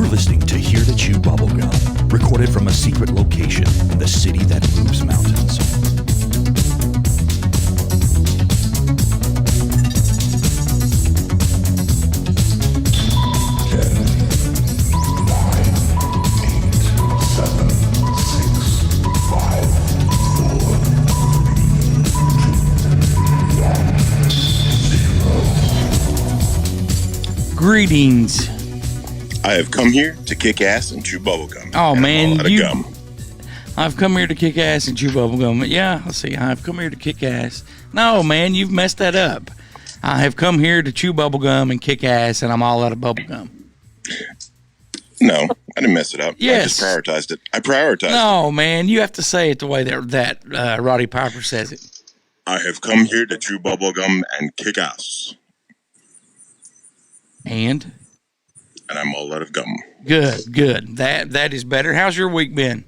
listening to Hear the Chew Bubblegum, recorded from a secret location in the city that moves mountains. Greetings. I have come here to kick ass and chew bubblegum. Oh, man. Gum. I've come here to kick ass and chew bubblegum. Yeah, let's see. I've come here to kick ass. No, man, you've messed that up. I have come here to chew bubblegum and kick ass, and I'm all out of bubblegum. No, I didn't mess it up. Yes. I just prioritized it. I prioritized it. No, man, you have to say it the way that Roddy Piper says it. I have come here to chew bubblegum and kick ass. And I'm all out of gum. Good. That is better. How's your week been?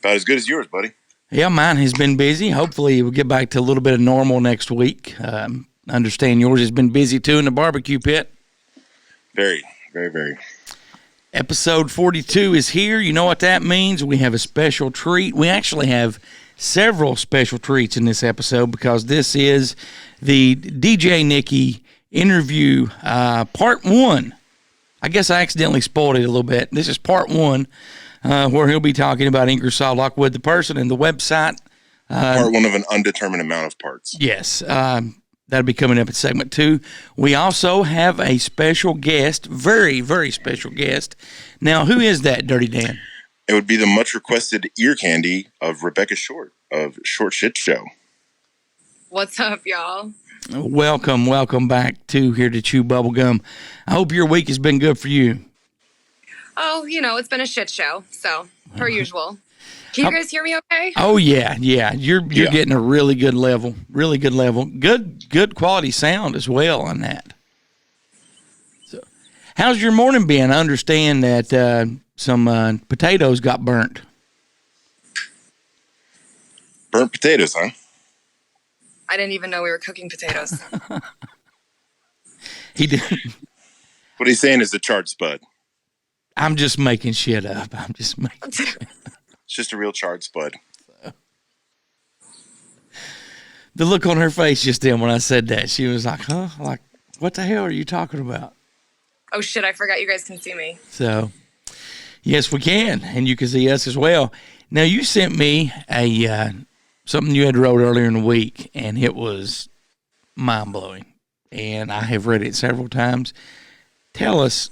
About as good as yours, buddy. Yeah, mine has been busy. Hopefully we'll get back to a little bit of normal next week. Understand yours has been busy too in the barbecue pit. Very, very, very. Episode 42 is here. You know what that means? We have a special treat. We actually have several special treats in this episode because this is the DJ Nikki interview part one. I guess I accidentally spoiled it a little bit. This is part one where he'll be talking about Ingersoll Lockwood, the person, and the website. Part one of an undetermined amount of parts. Yes. That'll be coming up in segment 2. We also have a special guest, very, very special guest. Now, who is that, Dirty Dan? It would be the much requested ear candy of Rebecca Short of Short Shit Show. What's up, y'all? Welcome back to Here to Chew Bubblegum. I hope your week has been good for you. Oh, it's been a shit show, so per usual. Can you guys hear me okay? Oh yeah. You're getting a really good level. Good quality sound as well on that. So, how's your morning been? I understand that some potatoes got burnt. Burnt potatoes, huh? I didn't even know we were cooking potatoes. He did. What he's saying is the charred spud. I'm just making shit up. It's just a real charred spud. The look on her face just then when I said that, she was like, huh? Like, what the hell are you talking about? Oh, shit, I forgot you guys can see me. So, yes, we can, and you can see us as well. Now, you sent me a something you had wrote earlier in the week, and it was mind-blowing, and I have read it several times. Tell us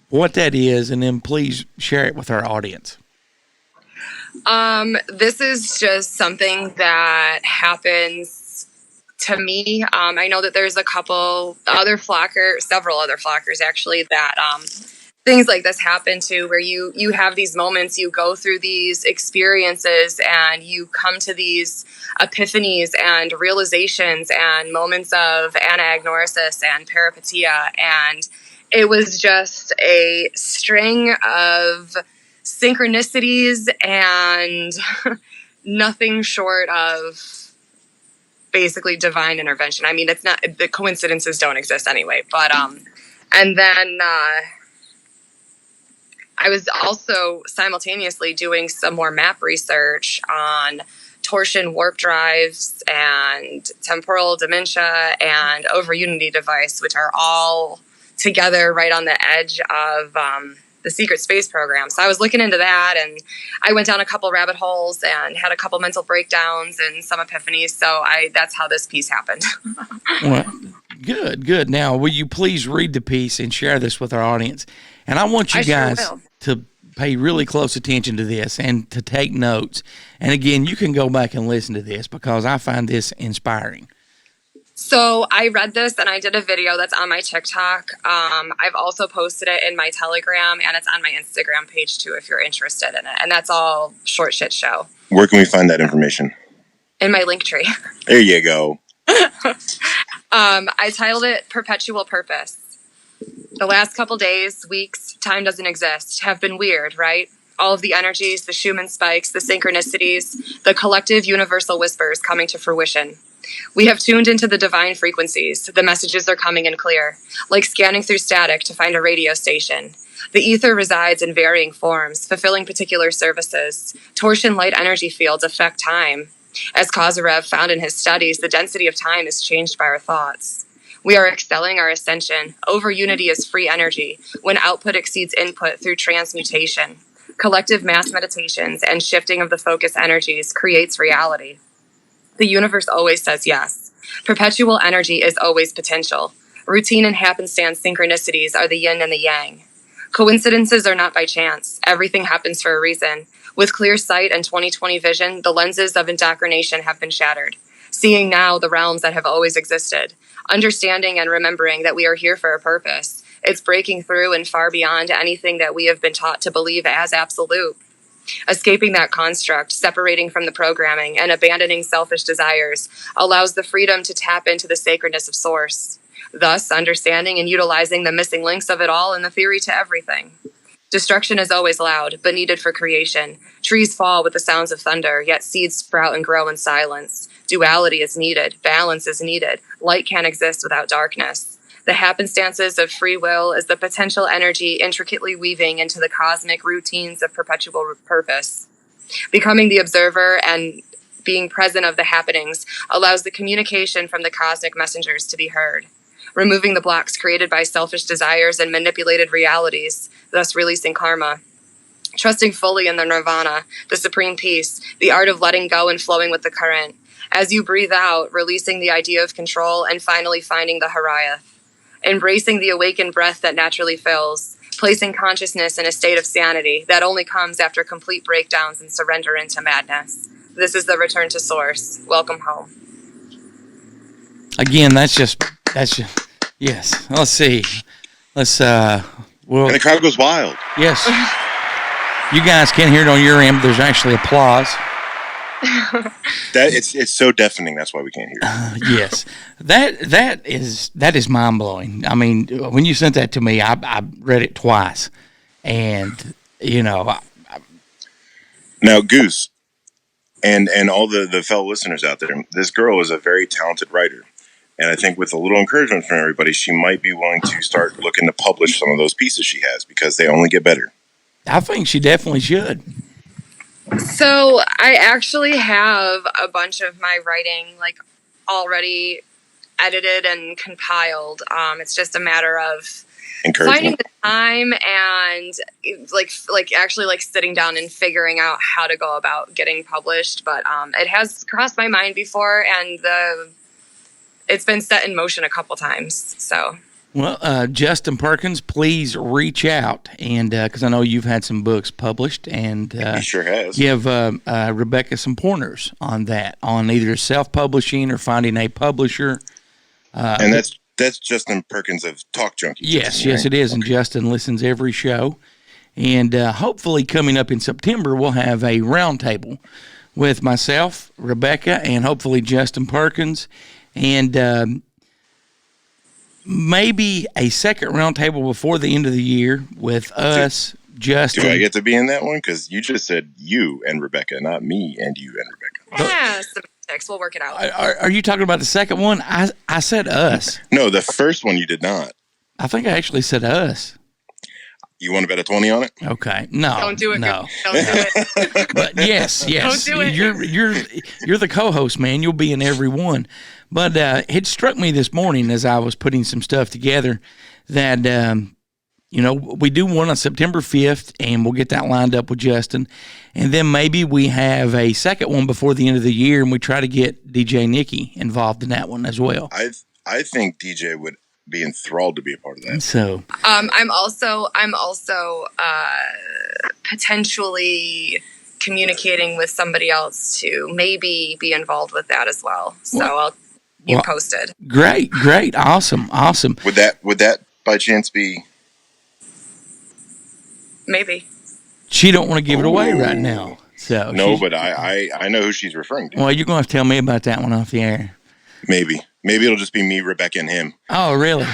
what that is, and then please share it with our audience. This is just something that happens to me. I know that there's several other flockers actually that things like this happen to, where you have these moments, you go through these experiences, and you come to these epiphanies and realizations and moments of anagnorisis and peripetia, and it was just a string of synchronicities and nothing short of basically divine intervention. I mean, it's not, the coincidences don't exist anyway, but and then I was also simultaneously doing some more map research on torsion warp drives and temporal dementia and over unity device, which are all together right on the edge of the secret space program. So I was looking into that, and I went down a couple rabbit holes and had a couple mental breakdowns and some epiphanies. So that's how this piece happened. Well, good. Now, will you please read the piece and share this with our audience? And I want you guys to pay really close attention to this and to take notes. And again, you can go back and listen to this because I find this inspiring. So I read this and I did a video that's on my TikTok. I've also posted it in my Telegram, and it's on my Instagram page too if you're interested in it. And that's all Short Shit Show. Where can we find that information? In my link tree. There you go. I titled it Perpetual Purpose. The last couple days, weeks, time doesn't exist, have been weird, right? All of the energies, the Schumann spikes, the synchronicities, the collective universal whispers coming to fruition. We have tuned into the divine frequencies. The messages are coming in clear, like scanning through static to find a radio station. The ether resides in varying forms, fulfilling particular services. Torsion light energy fields affect time. As Kozarev found in his studies, the density of time is changed by our thoughts. We are excelling our ascension. Over unity is free energy, when output exceeds input through transmutation. Collective mass meditations and shifting of the focus energies creates reality. The universe always says yes. Perpetual energy is always potential. Routine and happenstance synchronicities are the yin and the yang. Coincidences are not by chance. Everything happens for a reason. With clear sight and 20/20 vision, the lenses of indoctrination have been shattered. Seeing now the realms that have always existed. Understanding and remembering that we are here for a purpose. It's breaking through and far beyond anything that we have been taught to believe as absolute. Escaping that construct, separating from the programming, and abandoning selfish desires allows the freedom to tap into the sacredness of Source. Thus, understanding and utilizing the missing links of it all and the theory to everything. Destruction is always loud, but needed for creation. Trees fall with the sounds of thunder, yet seeds sprout and grow in silence. Duality is needed. Balance is needed. Light can't exist without darkness. The happenstances of free will is the potential energy intricately weaving into the cosmic routines of perpetual purpose. Becoming the observer and being present of the happenings allows the communication from the cosmic messengers to be heard. Removing the blocks created by selfish desires and manipulated realities, thus releasing karma. Trusting fully in the nirvana, the supreme peace, the art of letting go and flowing with the current. As you breathe out, releasing the idea of control and finally finding the Hariath. Embracing the awakened breath that naturally fills. Placing consciousness in a state of sanity that only comes after complete breakdowns and surrender into madness. This is the return to Source. Welcome home. Again, that's just yes. Let's see. And the crowd goes wild. Yes. You guys can't hear it on your end, but there's actually applause. It's so deafening. That's why we can't hear it. Yes, that is mind blowing. I mean, when you sent that to me, I read it twice, and Now, Goose, and all the fellow listeners out there, this girl is a very talented writer. And I think with a little encouragement from everybody, she might be willing to start looking to publish some of those pieces she has, because they only get better. I think she definitely should. So I actually have a bunch of my writing already edited and compiled. It's just a matter of finding the time and actually sitting down and figuring out how to go about getting published. But it has crossed my mind before, and it's been set in motion a couple times. So. Well, Justin Perkins, please reach out, and because I know you've had some books published, and he sure has. Give Rebecca some pointers on that, on either self-publishing or finding a publisher. And that's Justin Perkins of Talk Junkie. Yes, it is, and Justin listens every show. And hopefully coming up in September, we'll have a roundtable with myself, Rebecca, and hopefully Justin Perkins, and maybe a second roundtable before the end of the year with us, Justin. Do I get to be in that one? Because you just said you and Rebecca, not me and you and Rebecca. Yeah, semantics. We'll work it out. Are you talking about the second one? I said us. No, the first one you did not. I think I actually said us. You want to bet a 20 on it? Okay. No. Don't do it. No. Don't do it. But yes. Don't do it. You're the co-host, man. You'll be in every one. But it struck me this morning as I was putting some stuff together that we do one on September 5th, and we'll get that lined up with Justin, and then maybe we have a second one before the end of the year, and we try to get DJ Nikki involved in that one as well. I think DJ would be enthralled to be a part of that. So I'm also potentially communicating with somebody else to maybe be involved with that as well. So I'll keep you posted. Great, awesome. Would that by chance be? Maybe. She don't want to give it away right now. So no, but I know who she's referring to. Well, you're going to have to tell me about that one off the air. Maybe it'll just be me, Rebecca, and him. Oh, really?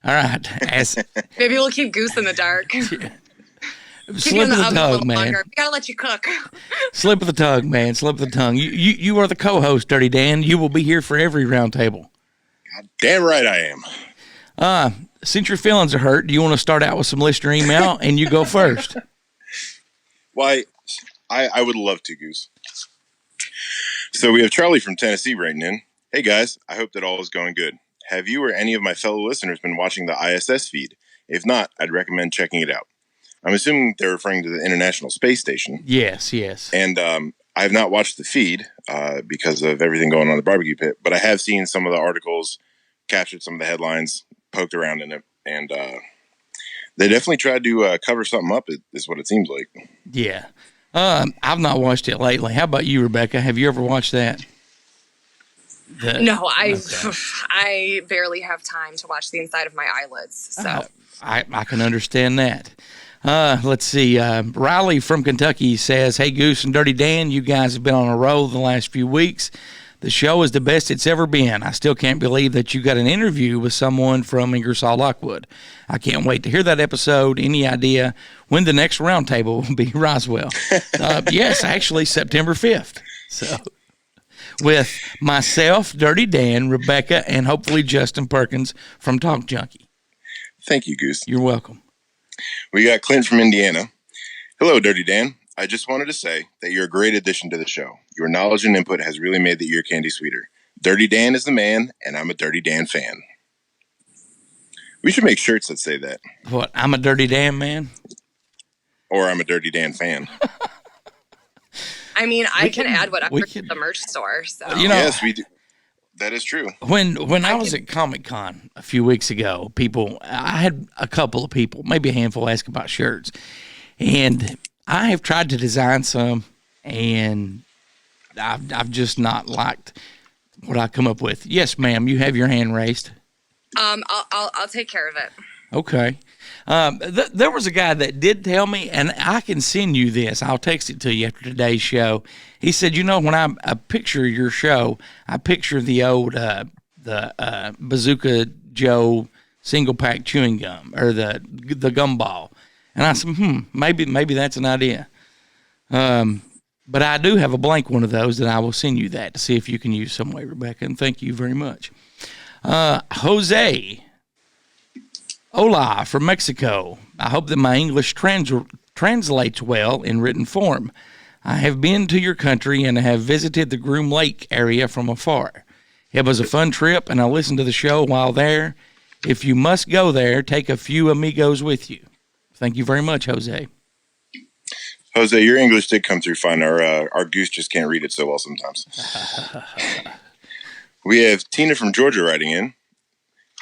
All right. Maybe we'll keep Goose in the dark. Slip of the tongue, man. Longer. We gotta let you cook. Slip of the tongue, man. Slip of the tongue. You are the co-host, Dirty Dan. You will be here for every round table. God damn right I am. since your feelings are hurt, do you want to start out with some listener email and you go first? Why, I would love to, Goose. So we have Charlie from Tennessee writing in. Hey guys, I hope that all is going good. Have you or any of my fellow listeners been watching the ISS feed? If not, I'd recommend checking it out. I'm assuming they're referring to the International Space Station. Yes. And I have not watched the feed because of everything going on in the barbecue pit, but I have seen some of the articles, captured some of the headlines, poked around in it, and they definitely tried to cover something up, is what it seems like. Yeah. I've not watched it lately. How about you, Rebecca? Have you ever watched that? No, I barely have time to watch the inside of my eyelids. So I can understand that. Let's see. Riley from Kentucky says, "Hey, Goose and Dirty Dan, you guys have been on a roll the last few weeks. The show is the best it's ever been. I still can't believe that you got an interview with someone from Ingersoll Lockwood. I can't wait to hear that episode. Any idea when the next roundtable will be, Roswell?" Yes, actually, September 5th. So, with myself, Dirty Dan, Rebecca, and hopefully Justin Perkins from Talk Junkie. Thank you, Goose. You're welcome. We got Clint from Indiana. Hello, Dirty Dan. I just wanted to say that you're a great addition to the show. Your knowledge and input has really made the ear candy sweeter. Dirty Dan is the man, and I'm a Dirty Dan fan. We should make shirts that say that. What, I'm a Dirty Dan man? Or I'm a Dirty Dan fan. I mean, I can add whatever to the merch store. So Yes, we do. That is true. When I was at Comic-Con a few weeks ago, I had a couple of people, maybe a handful, ask about shirts. And I have tried to design some, and I've just not liked what I come up with. Yes, ma'am, you have your hand raised. I'll take care of it. Okay. There was a guy that did tell me, and I can send you this. I'll text it to you after today's show. He said, when I picture your show, I picture the old Bazooka Joe single pack chewing gum or the gumball. And I said, maybe that's an idea. But I do have a blank one of those that I will send you that to see if you can use some way, Rebecca. And thank you very much. Jose. Hola from Mexico. I hope that my English translates well in written form. I have been to your country and have visited the Groom Lake area from afar. It was a fun trip, and I listened to the show while there. If you must go there, take a few amigos with you. Thank you very much, Jose. Jose, your English did come through fine. Our Goose just can't read it so well sometimes. We have Tina from Georgia writing in.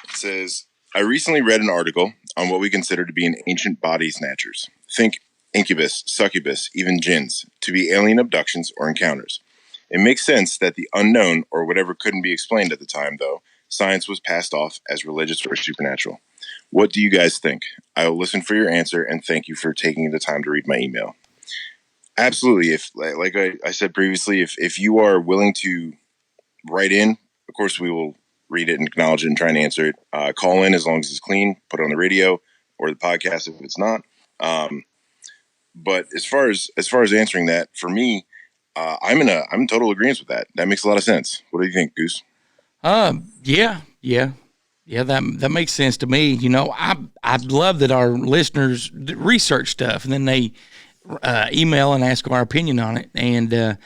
It says, I recently read an article on what we consider to be an ancient body snatchers. Think incubus, succubus, even jinns, to be alien abductions or encounters. It makes sense that the unknown or whatever couldn't be explained at the time, though, science was passed off as religious or supernatural. What do you guys think? I will listen for your answer, and thank you for taking the time to read my email. Absolutely. If, like I said previously, if you are willing to write in, of course we will read it and acknowledge it and try and answer it. Call in as long as it's clean, put it on the radio or the podcast if it's not. But as far as answering that, for me, I'm in total agreement with that. That makes a lot of sense. What do you think, Goose? Yeah. That makes sense to me. I love that our listeners research stuff and then they email and ask our opinion on it. And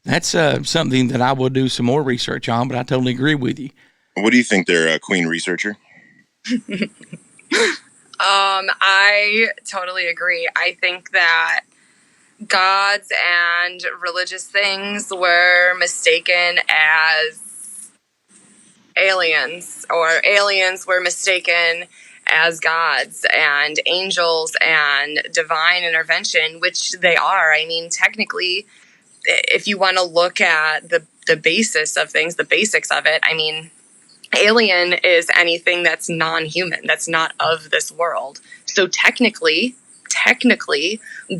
that's something that I will do some more research on. But I totally agree with you. What do you think there, Queen Researcher? I totally agree. I think that gods and religious things were mistaken as aliens, or aliens were mistaken as gods and angels and divine intervention, which they are. I mean, technically, if you want to look at the basis of things, the basics of it, I mean, alien is anything that's non-human, that's not of this world. So technically,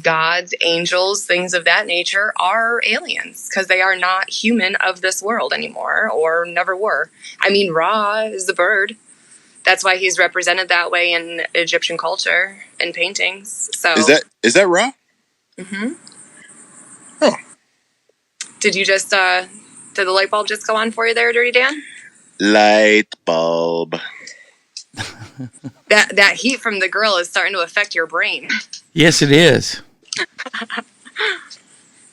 gods, angels, things of that nature are aliens because they are not human of this world anymore or never were. I mean, Ra is the bird. That's why he's represented that way in Egyptian culture and paintings. So is that Ra? Mm-hmm. Oh. Did you just did the light bulb just go on for you there, Dirty Dan? Light bulb. that heat from the grill is starting to affect your brain. Yes, it is.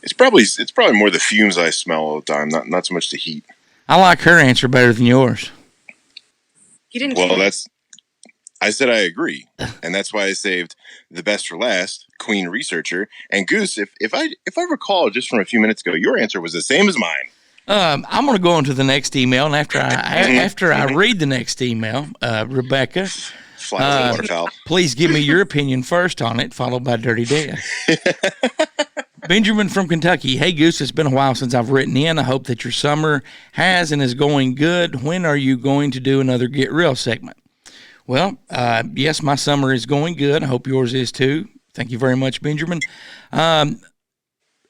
It's probably more the fumes I smell all the time, not so much the heat. I like her answer better than yours. You didn't. Well, I said I agree, and that's why I saved the best for last, Queen Researcher. And Goose, if I recall just from a few minutes ago, your answer was the same as mine. I'm going to go on to the next email, and after I read the next email, Rebecca, Fly over waterfowl. please give me your opinion first on it, followed by Dirty Dan. Benjamin from Kentucky. Hey, Goose, it's been a while since I've written in. I hope that your summer has and is going good. When are you going to do another Get Real segment? Well, yes, my summer is going good. I hope yours is too. Thank you very much, Benjamin. The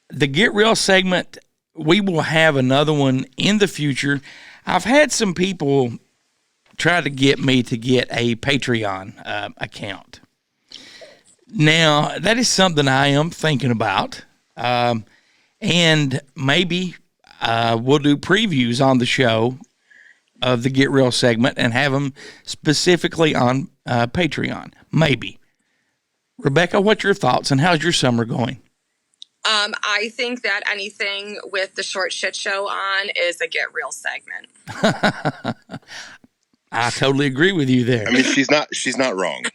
Get Real segment, we will have another one in the future. I've had some people try to get me to get a Patreon account. Now, that is something I am thinking about. And maybe we'll do previews on the show of the Get Real segment and have them specifically on Patreon. Maybe. Rebecca, what's your thoughts and how's your summer going? I think that anything with the Short Shit Show on is a Get Real segment. I totally agree with you there. I mean, she's not wrong.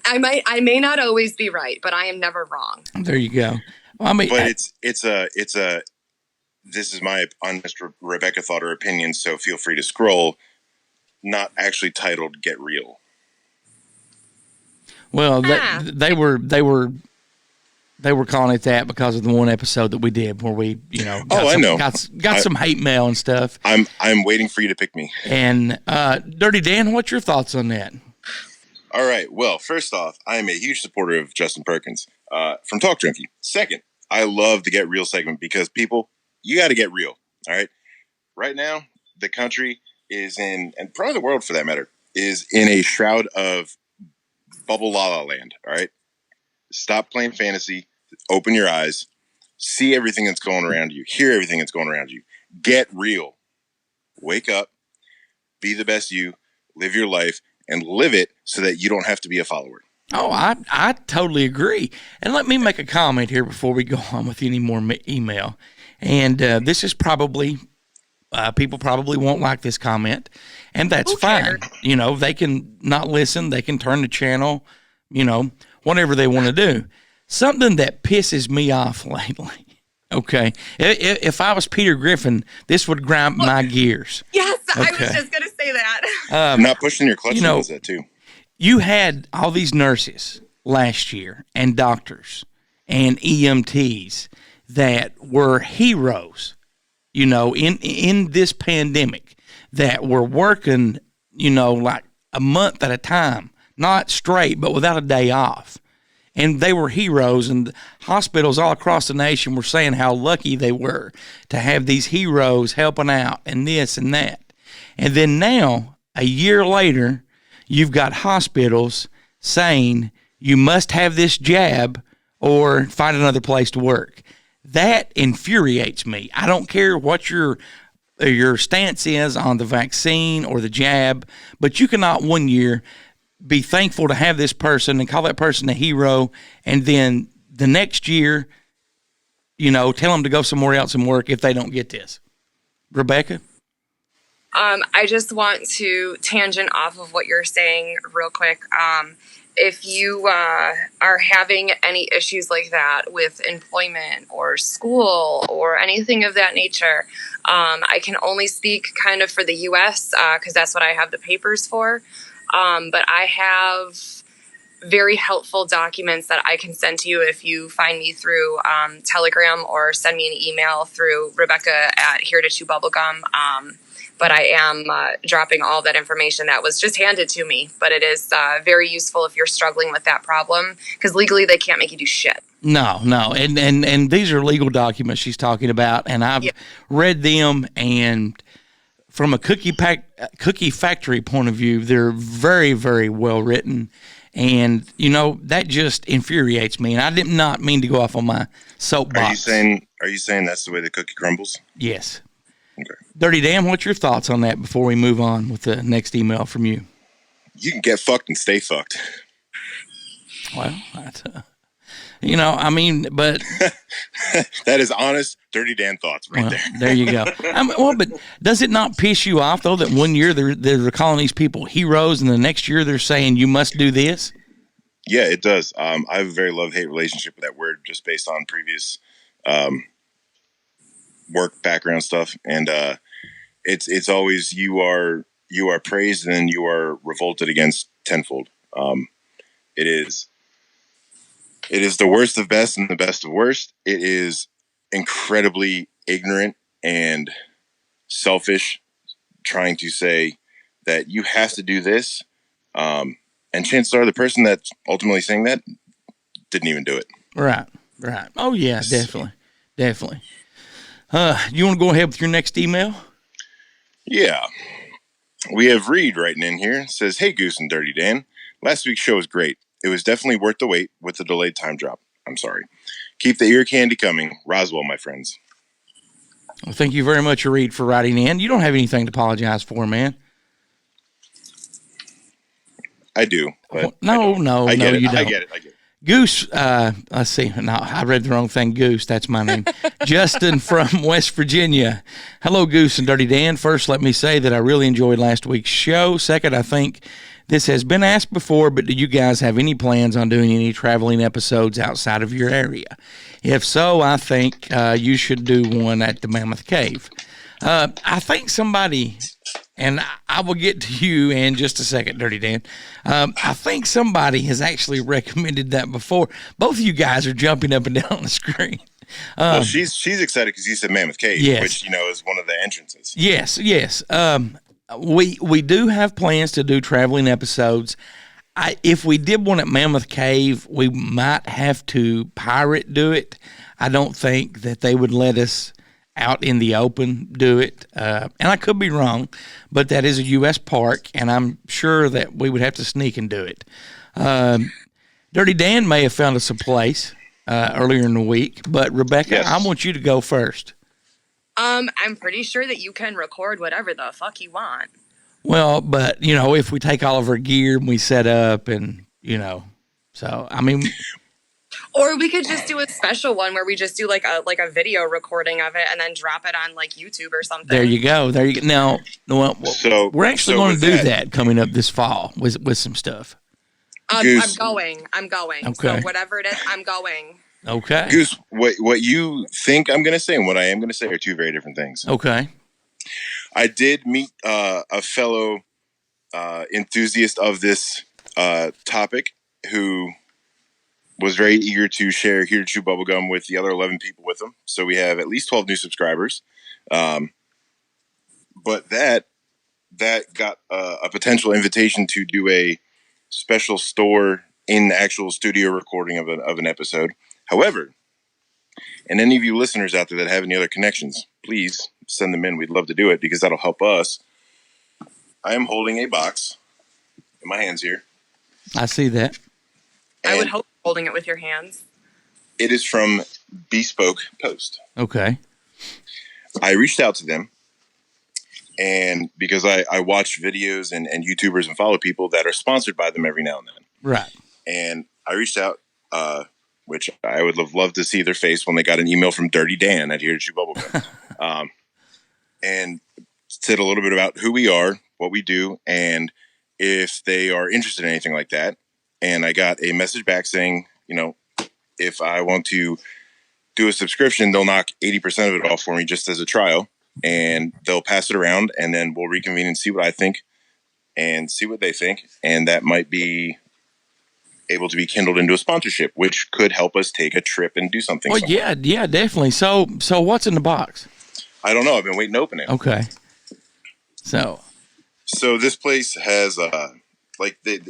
I may not always be right, but I am never wrong. There you go. Well, I mean, but it's a this is my honest Rebecca thought or opinion, so feel free to scroll. Not actually titled "Get Real." Well, they were calling it that because of the one episode that we did where we, got some hate mail and stuff. I'm waiting for you to pick me. And Dirty Dan, what's your thoughts on that? All right. Well, first off, I am a huge supporter of Justin Perkins from Talk Junkie. Second, I love the Get Real segment because people, you got to get real. All right. Right now, the country is in, and probably the world for that matter, is in a shroud of bubble la la land. All right. Stop playing fantasy. Open your eyes. See everything that's going around you. Hear everything that's going around you. Get real. Wake up. Be the best you. Live your life. And live it so that you don't have to be a follower. Oh, I totally agree. And let me make a comment here before we go on with any more email. And this is probably, people probably won't like this comment. And that's fine. You know, they can not listen. They can turn the channel, whatever they want to do. Something that pisses me off lately. Okay. If I was Peter Griffin, this would grind my gears. Yes, okay. I was just going to say that. Not pushing your clutch does that too. You had all these nurses last year and doctors and EMTs that were heroes, in this pandemic that were working, like a month at a time, not straight, but without a day off. And they were heroes, and hospitals all across the nation were saying how lucky they were to have these heroes helping out and this and that. And then now, a year later, you've got hospitals saying you must have this jab or find another place to work. That infuriates me. I don't care what your stance is on the vaccine or the jab, but you cannot 1 year be thankful to have this person and call that person a hero, and then the next year, tell them to go somewhere else and work if they don't get this. Rebecca? I just want to tangent off of what you're saying real quick. If you are having any issues like that with employment or school or anything of that nature, I can only speak kind of for the U.S. Because that's what I have the papers for. But I have very helpful documents that I can send to you if you find me through Telegram or send me an email through Rebecca at Here to Chew Bubblegum. But I am dropping all that information that was just handed to me. But it is very useful if you're struggling with that problem because legally they can't make you do shit. No. And these are legal documents she's talking about. And I've read them, and from a cookie factory point of view, they're very, very well written. And, that just infuriates me. And I did not mean to go off on my soapbox. Are you saying that's the way the cookie crumbles? Yes. Okay. Dirty Dan, what's your thoughts on that before we move on with the next email from you? You can get fucked and stay fucked. Well, that's, I mean, but That is honest, Dirty Dan thoughts right there. There you go. But does it not piss you off, though, that one year they're calling these people heroes and the next year they're saying you must do this? Yeah, it does. I have a very love-hate relationship with that word just based on previous work background stuff. And it's always you are praised and then you are revolted against tenfold. It is the worst of best and the best of worst. It is incredibly ignorant and selfish, trying to say that you have to do this. And chances are the person that's ultimately saying that didn't even do it. Right. Oh, yeah, definitely. You want to go ahead with your next email? Yeah. We have Reed writing in here. It says, "Hey, Goose and Dirty Dan. Last week's show was great. It was definitely worth the wait with the delayed time drop. I'm sorry. Keep the ear candy coming. Roswell, my friends." Well, thank you very much, Reed, for writing in. You don't have anything to apologize for, man. I do. But no, you don't. I get it. Goose, let's see. No, I read the wrong thing. Goose, that's my name. Justin from West Virginia. Hello, Goose and Dirty Dan. First, let me say that I really enjoyed last week's show. Second, I think this has been asked before, but do you guys have any plans on doing any traveling episodes outside of your area? If so, I think you should do one at the Mammoth Cave. I think somebody... And I will get to you in just a second, Dirty Dan. I think somebody has actually recommended that before. Both of you guys are jumping up and down on the screen. Well, she's excited because you said Mammoth Cave, yes. Which, is one of the entrances. Yes. We do have plans to do traveling episodes. If we did one at Mammoth Cave, we might have to pirate do it. I don't think that they would let us out in the open do it. And I could be wrong, but that is a U.S. park, and I'm sure that we would have to sneak and do it. Dirty Dan may have found us a place earlier in the week, but Rebecca, yes. I want you to go first. I'm pretty sure that you can record whatever the fuck you want. Well, but, if we take all of our gear and we set up and, so, I mean... Or we could just do a special one where we just do like a video recording of it and then drop it on like YouTube or something. There you go. Now, we're actually going to do that coming up this fall with some stuff. I'm going. Okay. So whatever it is, I'm going. Okay. Goose, what you think I'm going to say and what I am going to say are two very different things. Okay. I did meet a fellow enthusiast of this topic who was very eager to share Here to Chew Bubblegum with the other 11 people with him. So we have at least 12 new subscribers. But that got a potential invitation to do a special store in the actual studio recording of an episode. However, and any of you listeners out there that have any other connections, please send them in. We'd love to do it because that'll help us. I am holding a box in my hands here. I see that. I would hope holding it with your hands. It is from Bespoke Post. Okay. I reached out to them, and because I watch videos and YouTubers and follow people that are sponsored by them every now and then. Right. And I reached out, which I would have loved to see their face when they got an email from Dirty Dan at Here to Chew Bubblegum. And said a little bit about who we are, what we do, and if they are interested in anything like that. And I got a message back saying, if I want to do a subscription, they'll knock 80% of it off for me just as a trial. And they'll pass it around, and then we'll reconvene and see what I think and see what they think. And that might be able to be kindled into a sponsorship, which could help us take a trip and do something. Well, yeah, definitely. So what's in the box? I don't know. I've been waiting to open it. Okay. So this place has...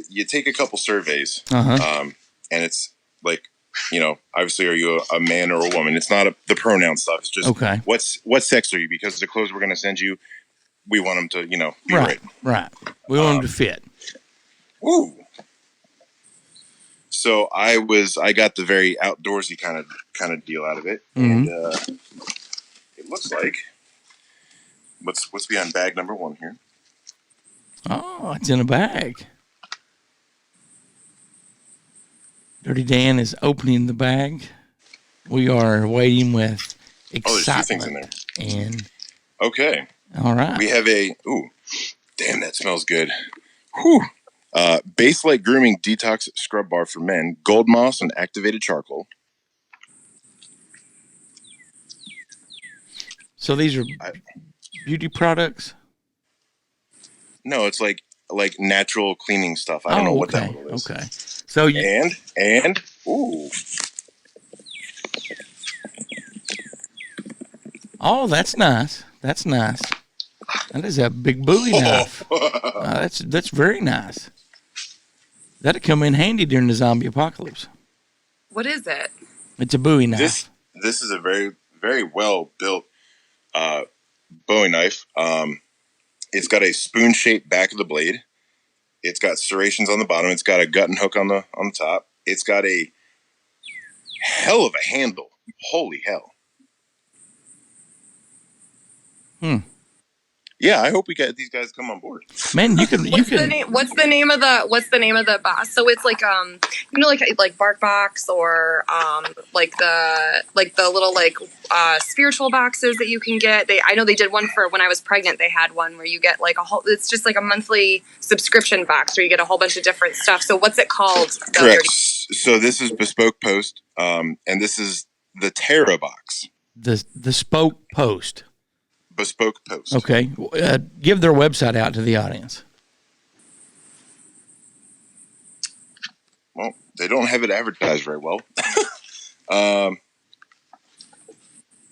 you take a couple surveys, and it's like, obviously, are you a man or a woman? It's not the pronoun stuff. It's just, okay. What sex are you? Because the clothes we're going to send you, we want them to, be right. We want them to fit. Ooh. So I got the very outdoorsy kind of deal out of it, and it looks like what's behind bag number 1 here. Oh, it's in a bag. Dirty Dan is opening the bag. We are waiting with Oh, there's 2 things in excitement. there. And Okay. all right. We have damn, that smells good. Whew. Base Light Grooming Detox Scrub Bar for Men, gold moss and activated charcoal. So these are beauty products? No, it's like natural cleaning stuff. I don't know what that one is. Okay. So you, and ooh. oh, that's nice. That's nice. That is a big Bowie knife. That's very nice. That'd come in handy during the zombie apocalypse. What is it? It's a Bowie knife. This is a very, very well built Bowie knife. It's got a spoon shaped back of the blade. It's got serrations on the bottom. It's got a gut and hook on the top. It's got a hell of a handle. Holy hell. Yeah, I hope we get these guys to come on board. Man, you can. What's the name of the box? So it's like like Bark Box or like the little spiritual boxes that you can get. I know they did one for when I was pregnant. They had one where you get like a whole. It's just like a monthly subscription box where you get a whole bunch of different stuff. So what's it called? Correct. So this is Bespoke Post, and this is the Terra box. The Spoke Post. Bespoke Post. Okay. Give their website out to the audience. Well, they don't have it advertised very well.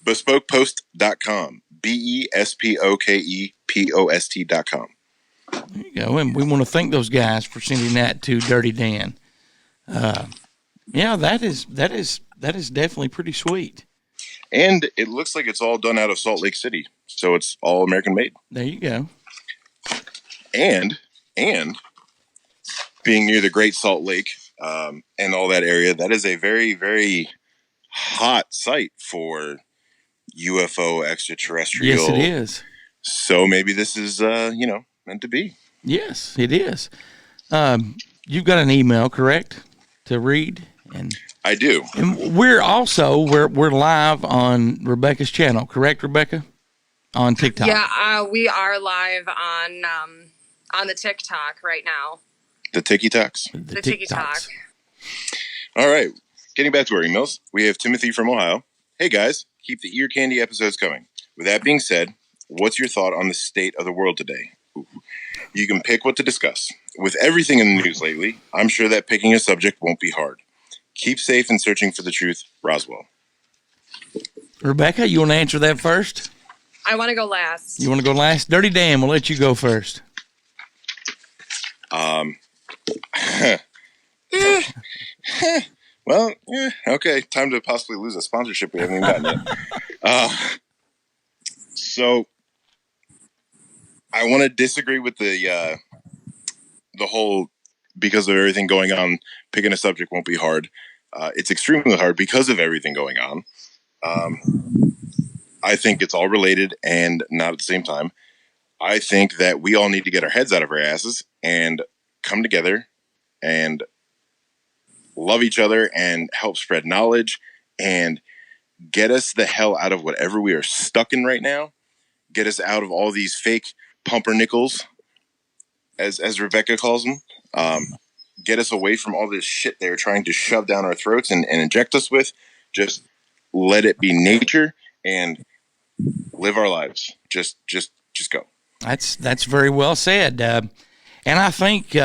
BespokePost.com. BESPOKEPOST.com. There you go. And we want to thank those guys for sending that to Dirty Dan. Yeah, that is definitely pretty sweet. And it looks like it's all done out of Salt Lake City. So it's all American made. There you go. And being near the Great Salt Lake and all that area, that is a very, very hot site for UFO extraterrestrial. Yes, it is. So maybe this is, meant to be. Yes, it is. You've got an email, correct, to read? And I do. And we're live on Rebecca's channel, correct, Rebecca? On TikTok. Yeah, we are live on the TikTok right now. The TikToks? The TikTok. All right. Getting back to our emails, we have Timothy from Ohio. Hey, guys, keep the ear candy episodes coming. With that being said, what's your thought on the state of the world today? Ooh. You can pick what to discuss. With everything in the news lately, I'm sure that picking a subject won't be hard. Keep safe and searching for the truth, Roswell. Rebecca, you want to answer that first? I want to go last. You want to go last? Dirty Dan, we'll let you go first. Well, okay. Time to possibly lose a sponsorship we haven't even gotten yet. So I want to disagree with the whole, because of everything going on, picking a subject won't be hard. It's extremely hard because of everything going on. I think it's all related and not at the same time. I think that we all need to get our heads out of our asses and come together and love each other and help spread knowledge and get us the hell out of whatever we are stuck in right now. Get us out of all these fake pumpernickels, as Rebecca calls them. Get us away from all this shit they're trying to shove down our throats and inject us with. Just let it be nature and live our lives. Just go. That's very well said. And I think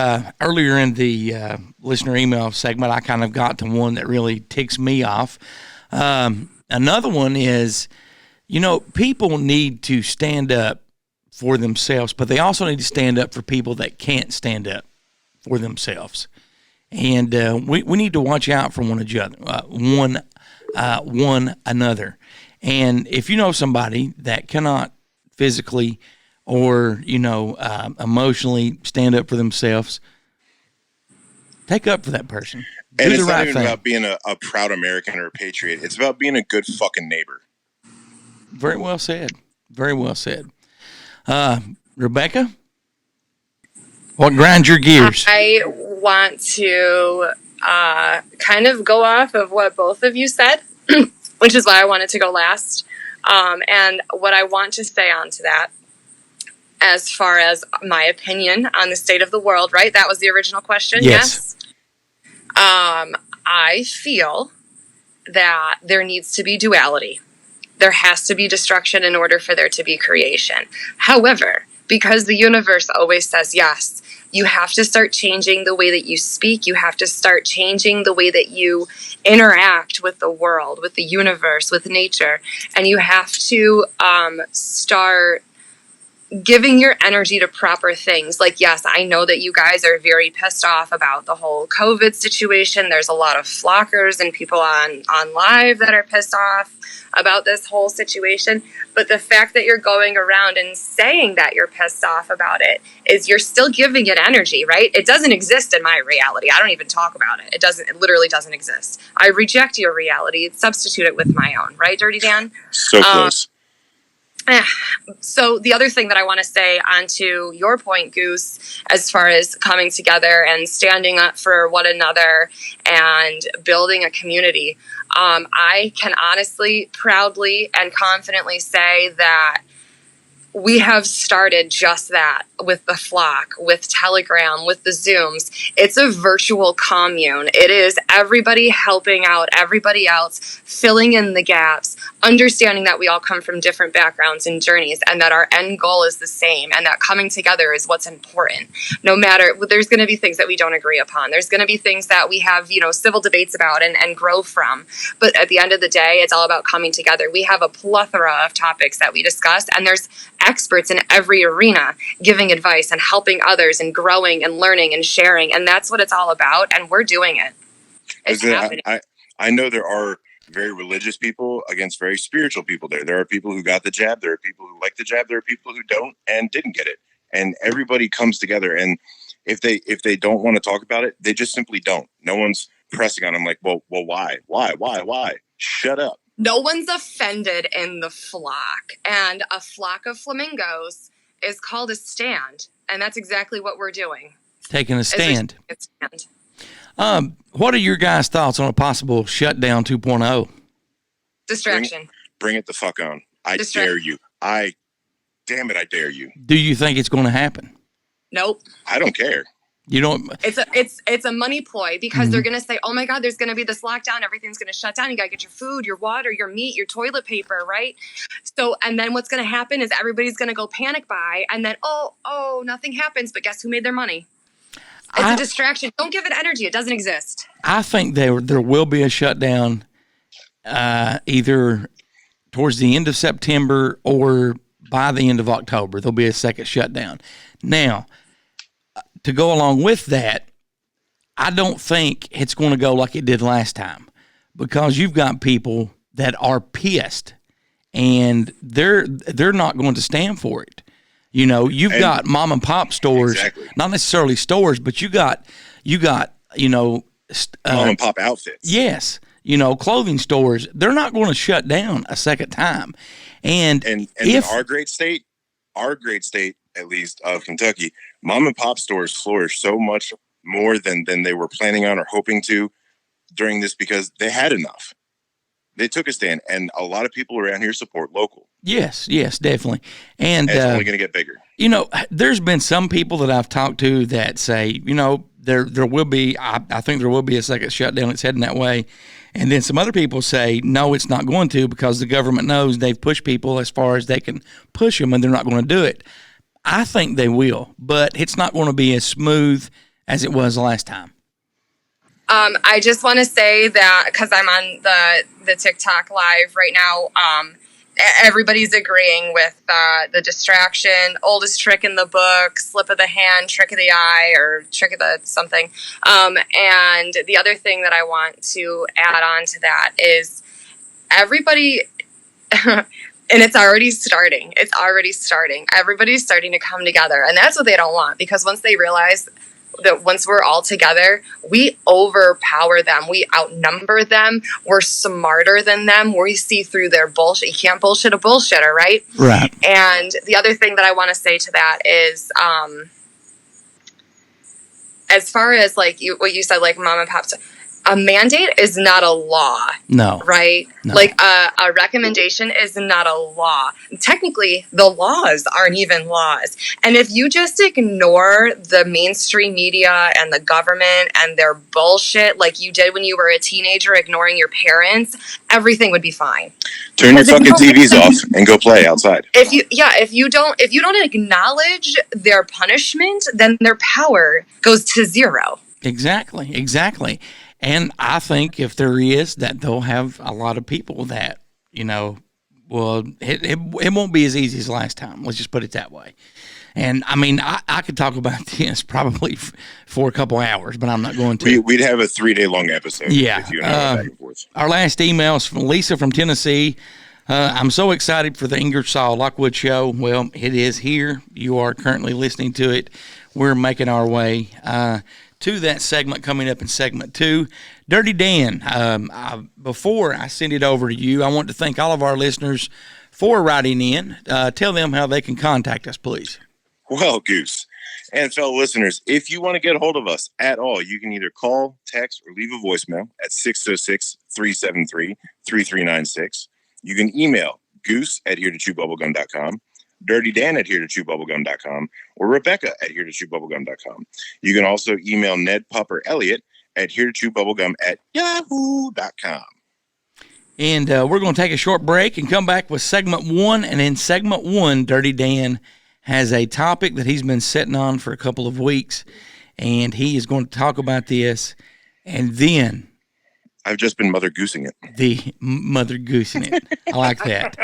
earlier in the listener email segment, I kind of got to one that really ticks me off. Another one is, people need to stand up for themselves, but they also need to stand up for people that can't stand up for themselves. And we need to watch out for one another. And if you know somebody that cannot physically or, emotionally stand up for themselves, take up for that person. And it's not even about being a proud American or a patriot. It's about being a good fucking neighbor. Very well said. Very well said. Rebecca, what grinds your gears? I want to kind of go off of what both of you said, which is why I wanted to go last. And what I want to say on to that, as far as my opinion on the state of the world, right? That was the original question. Yes. I feel that there needs to be duality. There has to be destruction in order for there to be creation. However, because the universe always says yes, you have to start changing the way that you speak. You have to start changing the way that you interact with the world, with the universe, with nature. And you have to start giving your energy to proper things. Like, yes, I know that you guys are very pissed off about the whole COVID situation. There's a lot of flockers and people on live that are pissed off about this whole situation. But the fact that you're going around and saying that you're pissed off about it is you're still giving it energy, right? It doesn't exist in my reality. I don't even talk about it. It literally doesn't exist. I reject your reality, substitute it with my own, right, Dirty Dan? So close. So the other thing that I want to say onto your point, Goose, as far as coming together and standing up for one another and building a community, I can honestly, proudly, and confidently say that we have started just that with the Flock, with Telegram, with the Zooms. It's a virtual commune. It is everybody helping out everybody else, filling in the gaps, understanding that we all come from different backgrounds and journeys, and that our end goal is the same, and that coming together is what's important. No matter, there's going to be things that we don't agree upon. There's going to be things that we have, civil debates about and grow from. But at the end of the day, it's all about coming together. We have a plethora of topics that we discuss, and there's experts in every arena giving advice and helping others and growing and learning and sharing. And that's what it's all about. And we're doing it. It's happening. I know there are very religious people against very spiritual people there. There are people who got the jab. There are people who like the jab. There are people who don't and didn't get it. And everybody comes together. And if they don't want to talk about it, they just simply don't. No one's pressing on them like, well, why? Shut up. No one's offended in the flock. And a flock of flamingos is called a stand. And that's exactly what we're doing. Taking a stand. What are your guys' thoughts on a possible shutdown 2.0? Distraction. Bring it the fuck on. I dare you. Damn it, I dare you. Do you think it's going to happen? Nope. I don't care. You don't. It's a money ploy because they're going to say, oh my God, there's going to be this lockdown. Everything's going to shut down. You got to get your food, your water, your meat, your toilet paper, right? So, and then what's going to happen is everybody's going to go panic buy, and then, oh, nothing happens. But guess who made their money? It's a distraction. Don't give it energy. It doesn't exist. I think there will be a shutdown either towards the end of September or by the end of October. There'll be a second shutdown. Now, to go along with that, I don't think it's going to go like it did last time, because you've got people that are pissed and they're not going to stand for it. You've got mom and pop stores, exactly. Not necessarily stores, but you got mom and pop outfits. Yes. Clothing stores, they're not going to shut down a second time. And in our great state, at least of Kentucky, mom and pop stores flourish so much more than they were planning on or hoping to during this, because they had enough. They took a stand, and a lot of people around here support local. Yes, definitely. And it's only going to get bigger. There's been some people that I've talked to that say, there will be, I think there will be a second shutdown. It's heading that way. And then some other people say, no, it's not going to, because the government knows they've pushed people as far as they can push them, and they're not going to do it. I think they will, but it's not going to be as smooth as it was last time. I just want to say that, because I'm on the TikTok live right now, everybody's agreeing with the distraction, oldest trick in the book, slip of the hand, trick of the eye, or trick of the something. And the other thing that I want to add on to that is everybody... And it's already starting. Everybody's starting to come together. And that's what they don't want, because once they realize that once we're all together, we overpower them. We outnumber them. We're smarter than them. We see through their bullshit. You can't bullshit a bullshitter, right? Right. And the other thing that I want to say to that is, as far as like what you said, like mom and pop stuff, a mandate is not a law. No. Right? No. Like a recommendation is not a law. Technically, the laws aren't even laws. And if you just ignore the mainstream media and the government and their bullshit like you did when you were a teenager ignoring your parents, everything would be fine. Turn your fucking TVs off and go play outside. If you don't acknowledge their punishment, then their power goes to zero. Exactly. And I think if there is, that they'll have a lot of people that, well, it won't be as easy as last time. Let's just put it that way. And I mean, I could talk about this probably for a couple hours, but I'm not going to. We'd have a 3-day long episode. Yeah. If you and I went back and forth. Our last email is from Lisa from Tennessee. I'm so excited for the Ingersoll Lockwood show. Well, it is here. You are currently listening to it. We're making our way to that segment coming up in segment 2. Dirty Dan, before I send it over to you, I want to thank all of our listeners for writing in. Tell them how they can contact us, please. Well, Goose and fellow listeners, if you want to get a hold of us at all, you can either call, text, or leave a voicemail at 606-373-3396. You can email goose@heretochewbubblegum.com, dirtydan@heretochewbubblegum.com, or Rebecca @heretochewbubblegum.com. You can also email Ned, Pup, or Elliot @heretochewbubblegum@yahoo.com. And we're going to take a short break and come back with segment 1. And in segment 1, Dirty Dan has a topic that he's been sitting on for a couple of weeks, and he is going to talk about this. And then I've just been Mother Goosing it. The Mother Goosing it. I like that.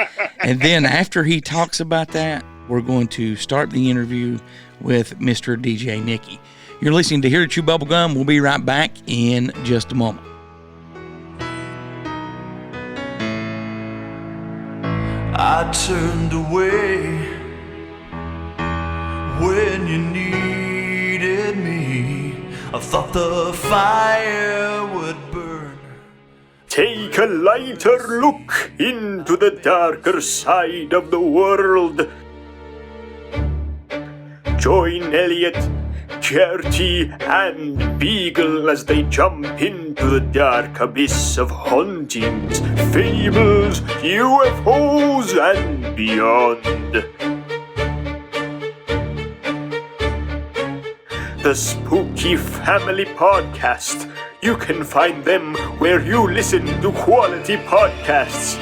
And then after he talks about that, we're going to start the interview with Mr. DJ Nicky. You're listening to Here to Chew Bubblegum. We'll be right back in just a moment. I turned away when you needed me. I thought the fire would burn. Take a lighter look into the darker side of the world. Join Elliot, Gertie, and Beagle as they jump into the dark abyss of hauntings, fables, UFOs, and beyond. The Spooky Family Podcast. You can find them where you listen to quality podcasts.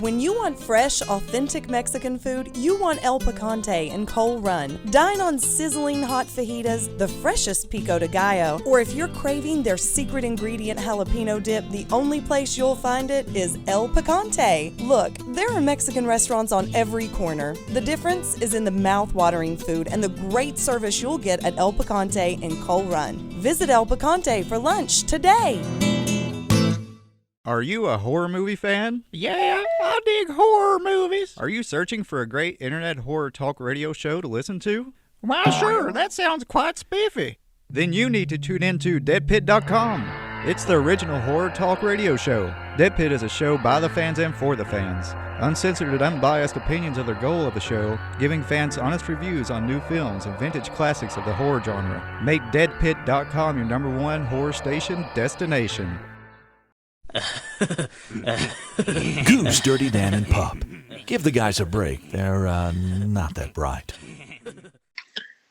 When you want fresh, authentic Mexican food, you want El Picante in Coal Run. Dine on sizzling hot fajitas, the freshest pico de gallo, or if you're craving their secret ingredient jalapeno dip, the only place you'll find it is El Picante. Look, there are Mexican restaurants on every corner. The difference is in the mouth-watering food and the great service you'll get at El Picante in Coal Run. Visit El Picante for lunch today. Are you a horror movie fan? Yeah, I dig horror movies. Are you searching for a great internet horror talk radio show to listen to? Why, sure, that sounds quite spiffy. Then you need to tune in to deadpit.com. It's the original horror talk radio show. Dead Pit is a show by the fans and for the fans. Uncensored and unbiased opinions are the goal of the show, giving fans honest reviews on new films and vintage classics of the horror genre. Make deadpit.com your #1 horror station destination. Goose, Dirty Dan, and Pup. Give the guys a break. They're not that bright.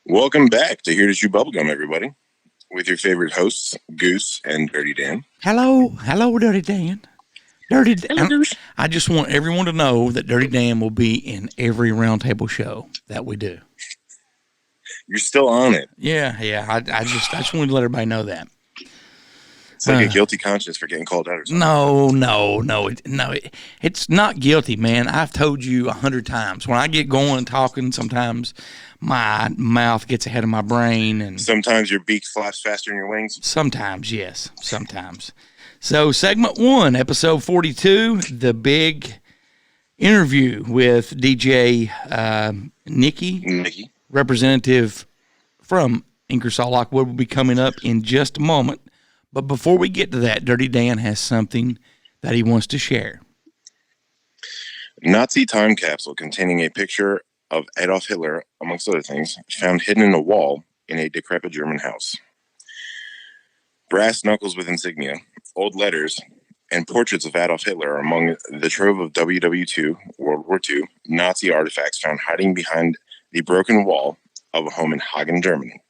Welcome back to Here to Chew Bubblegum, everybody, with your favorite hosts, Goose and Dirty Dan. Hello, Dirty Dan. Hello, Goose. I just want everyone to know that Dirty Dan will be in every roundtable show that we do. You're still on it. Yeah. I just wanted to let everybody know that. It's like a guilty conscience for getting called out or something. No. It's not guilty, man. I've told you 100 times. When I get going and talking, sometimes my mouth gets ahead of my brain. And sometimes your beak flaps faster than your wings? Sometimes, yes. Sometimes. So, segment 1, episode 42, the big interview with DJ Nicky, representative from Ingersoll Lockwood, will be coming up in just a moment. But before we get to that, Dirty Dan has something that he wants to share. Nazi time capsule containing a picture of Adolf Hitler, amongst other things, found hidden in a wall in a decrepit German house. Brass knuckles with insignia, old letters, and portraits of Adolf Hitler are among the trove of WW2, World War II, Nazi artifacts found hiding behind the broken wall of a home in Hagen, Germany.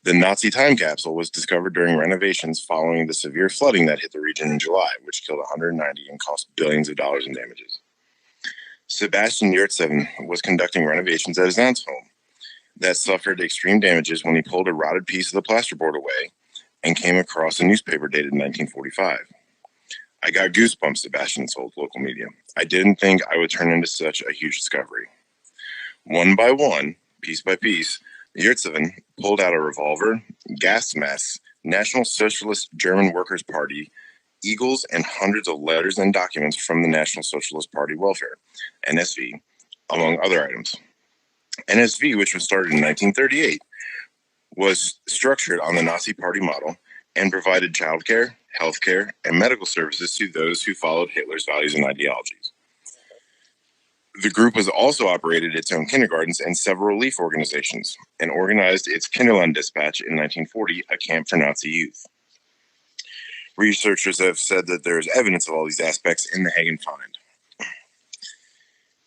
The Nazi time capsule was discovered during renovations following the severe flooding that hit the region in July, which killed 190 and cost billions of dollars in damages. Sebastian Yurtseven was conducting renovations at his aunt's home that suffered extreme damages when he pulled a rotted piece of the plasterboard away and came across a newspaper dated 1945. I got goosebumps, Sebastian told local media. I didn't think I would turn into such a huge discovery. One by one, piece by piece, Yurtseven pulled out a revolver, gas masks, National Socialist German Workers' Party, eagles, and hundreds of letters and documents from the National Socialist Party Welfare, NSV, among other items. NSV, which was started in 1938, was structured on the Nazi Party model and provided childcare, healthcare, and medical services to those who followed Hitler's values and ideologies. The group has also operated its own kindergartens and several relief organizations, and organized its Kinderland Dispatch in 1940, a camp for Nazi youth. Researchers have said that there is evidence of all these aspects in the Hagen find.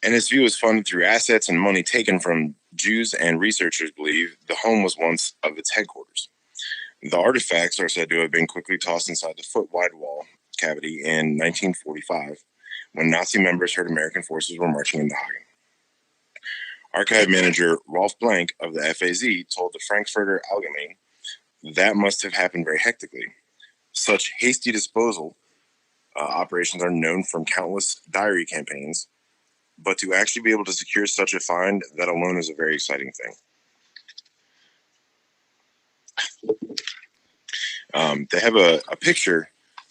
NSV was funded through assets and money taken from Jews, and researchers believe the home was once of its headquarters. The artifacts are said to have been quickly tossed inside the foot-wide wall cavity in 1945, when Nazi members heard American forces were marching into Hagen. Archive manager Rolf Blank of the FAZ told the Frankfurter Allgemeine that must have happened very hectically. Such hasty disposal operations are known from countless diary campaigns, but to actually be able to secure such a find, that alone is a very exciting thing. They have a picture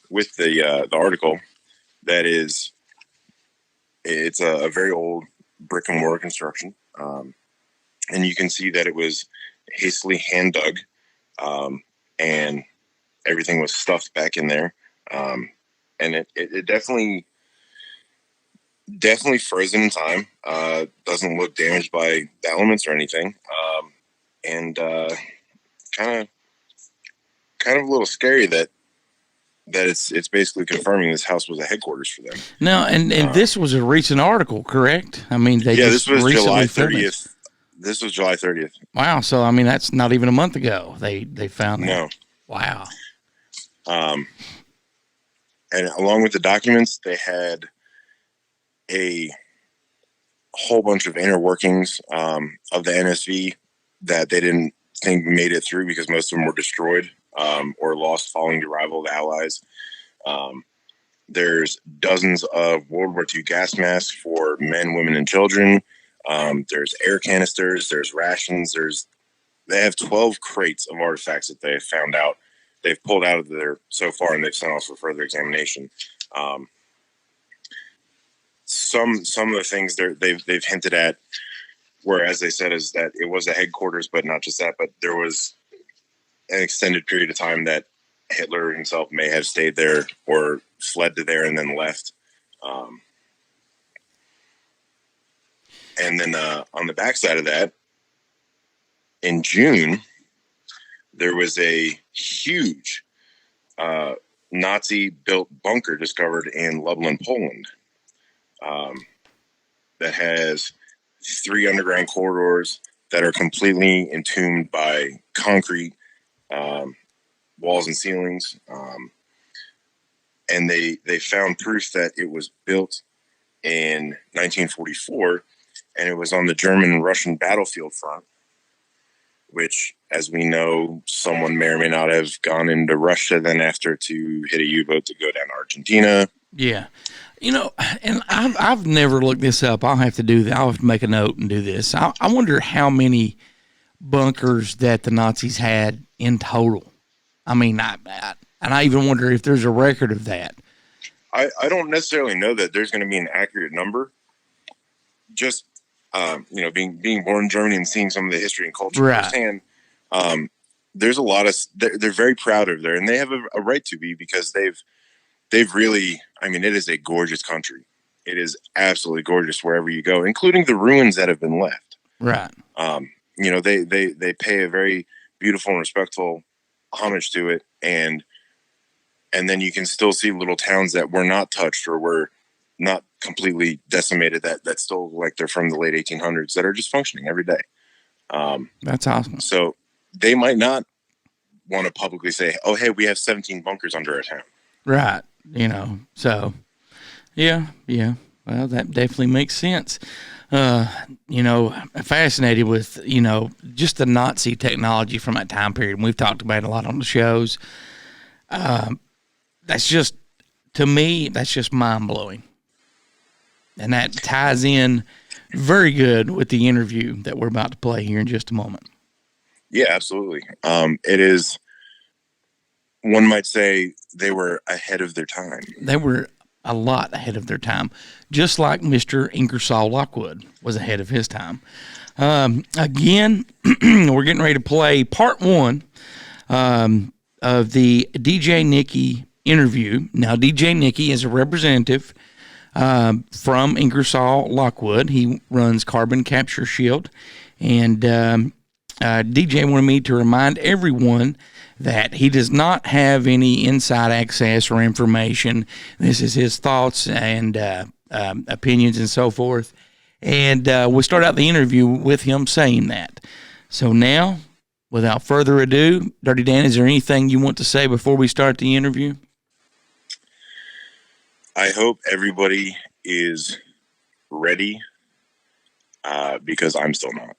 with the article that is, it's a very old brick and mortar construction, and you can see that it was hastily hand dug, and everything was stuffed back in there, and it definitely frozen in time. Doesn't look damaged by the elements or anything, and kind of a little scary that it's basically confirming this house was a headquarters for them. No, and this was a recent article, correct? I mean, this was July 30th. This was July 30th. Wow. So, I mean, that's not even a month ago. They found that. No. Wow. And along with the documents, they had a whole bunch of inner workings of the NSV that they didn't think made it through because most of them were destroyed or lost following the arrival of the Allies. There's dozens of World War II gas masks for men, women, and children. There's air canisters. There's rations. They have 12 crates of artifacts that they have found out. They've pulled out of there so far, and they've sent off for further examination. Some of the things they've hinted at, where, as they said, is that it was a headquarters, but not just that, but there was an extended period of time that Hitler himself may have stayed there or fled to there and then left. And then on the backside of that, in June, there was a huge Nazi-built bunker discovered in Lublin, Poland, that has 3 underground corridors that are completely entombed by concrete walls and ceilings. And they found proof that it was built in 1944, and it was on the German and Russian battlefield front, which, as we know, someone may or may not have gone into Russia then after to hit a U-boat to go down to Argentina. Yeah. You know, and I've never looked this up. I'll have to do that. I'll have to make a note and do this. I wonder how many bunkers that the Nazis had in total. I mean, and I even wonder if there's a record of that. I don't necessarily know that there's going to be an accurate number. Just, being born in Germany and seeing some of the history and culture firsthand, there's a lot of, they're very proud of there, and they have a right to be, because they've really, I mean, it is a gorgeous country. it is absolutely gorgeous wherever you go, including the ruins that have been left. Right. They pay a very beautiful and respectful homage to it, and then you can still see little towns that were not touched or were not completely decimated that still, like, they're from the late 1800s, that are just functioning every day. That's awesome. So they might not want to publicly say, oh, hey, we have 17 bunkers under our town. Right. So yeah. Well, that definitely makes sense. Fascinated with, just the Nazi technology from that time period. And we've talked about it a lot on the shows. That's just, to me, that's just mind blowing. And that ties in very good with the interview that we're about to play here in just a moment. Yeah, absolutely. It is, one might say they were ahead of their time. They were a lot ahead of their time, just like Mr. Ingersoll Lockwood was ahead of his time. Again, we're getting ready to play part one of the DJ Nicky interview. Now, DJ Nicky is a representative from Ingersoll Lockwood. He runs Carbon Capture Shield, and DJ wanted me to remind everyone that he does not have any inside access or information. This is his thoughts and opinions and so forth. And we'll start out the interview with him saying that. So now, without further ado, Dirty Dan, is there anything you want to say before we start the interview? I hope everybody is ready, because I'm still not.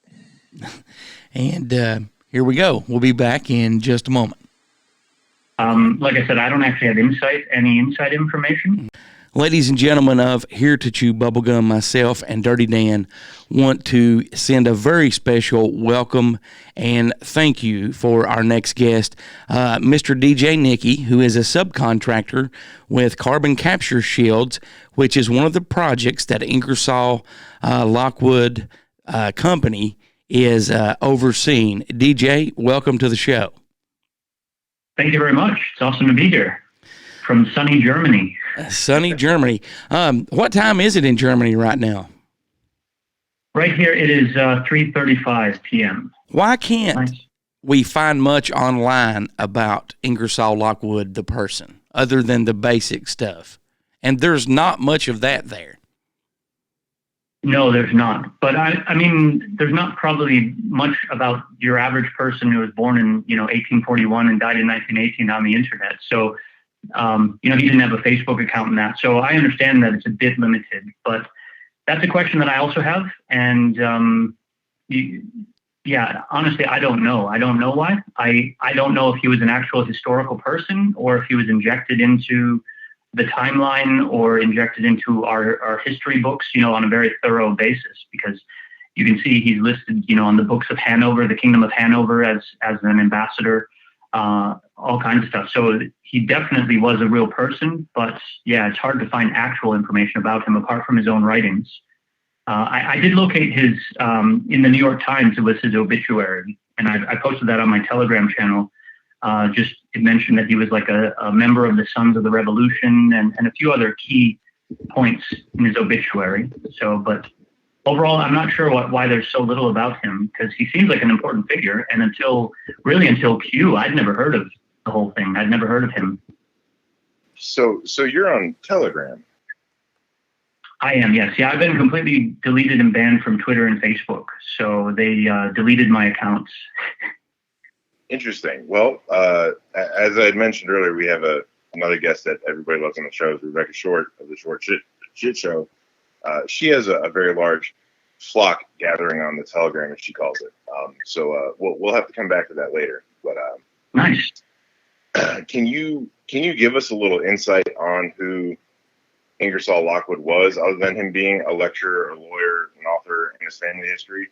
And here we go. We'll be back in just a moment. Like I said, I don't actually have any inside information. Ladies and gentlemen of Here to Chew Bubblegum, myself and Dirty Dan want to send a very special welcome and thank you for our next guest, Mr. DJ Nicky, who is a subcontractor with Carbon Capture Shields, which is one of the projects that Ingersoll Lockwood Company is overseeing. DJ, welcome to the show. Thank you very much. It's awesome to be here from sunny Germany. Sunny Germany. What time is it in Germany right now? Right here, it is 3:35 p.m. Why can't we find much online about Ingersoll Lockwood, the person, other than the basic stuff? And there's not much of that there. No, there's not. But I mean, there's not probably much about your average person who was born in, 1841 and died in 1918 on the internet. So, he didn't have a Facebook account and that. So I understand that it's a bit limited, but that's a question that I also have. And, honestly, I don't know. I don't know why. I don't know if he was an actual historical person or if he was injected into the timeline or injected into our history books, on a very thorough basis, because you can see he's listed, on the books of Hanover, the Kingdom of Hanover as an ambassador, all kinds of stuff. So he definitely was a real person, but yeah, it's hard to find actual information about him apart from his own writings. I did locate his, in the New York Times, it was his obituary, and I posted that on my Telegram channel. It mentioned that he was like a member of the Sons of the Revolution and a few other key points in his obituary. So, but overall, I'm not sure why there's so little about him, because he seems like an important figure. And until Q, I'd never heard of the whole thing. I'd never heard of him. So you're on Telegram? I am, yes. Yeah, I've been completely deleted and banned from Twitter and Facebook. So they deleted my accounts. Interesting. Well, as I had mentioned earlier, we have another guest that everybody loves on the show, is Rebecca Short of the Short Shit Show. She has a very large flock gathering on the Telegram, as she calls it. So we'll have to come back to that later. But nice. Can you give us a little insight on who Ingersoll Lockwood was, other than him being a lecturer, a lawyer, an author in his family history?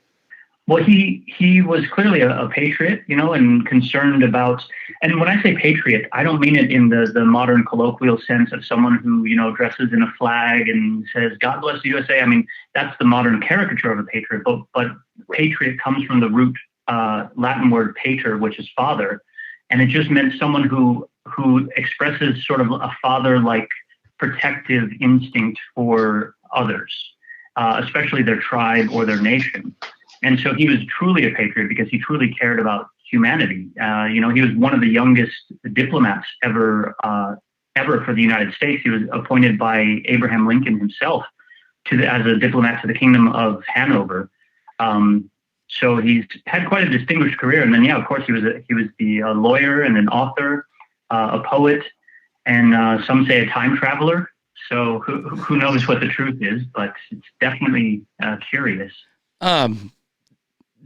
Well, he was clearly a patriot, and concerned about, and when I say patriot, I don't mean it in the modern colloquial sense of someone who, dresses in a flag and says, God bless the USA. I mean, that's the modern caricature of a patriot, but patriot comes from the root Latin word pater, which is father. And it just meant someone who expresses sort of a father-like protective instinct for others, especially their tribe or their nation. And so he was truly a patriot because he truly cared about humanity. He was one of the youngest diplomats ever for the United States. He was appointed by Abraham Lincoln himself as a diplomat to the Kingdom of Hanover. So he's had quite a distinguished career. And then, of course, he was the lawyer and an author, a poet, and some say a time traveler. So who knows what the truth is, but it's definitely curious.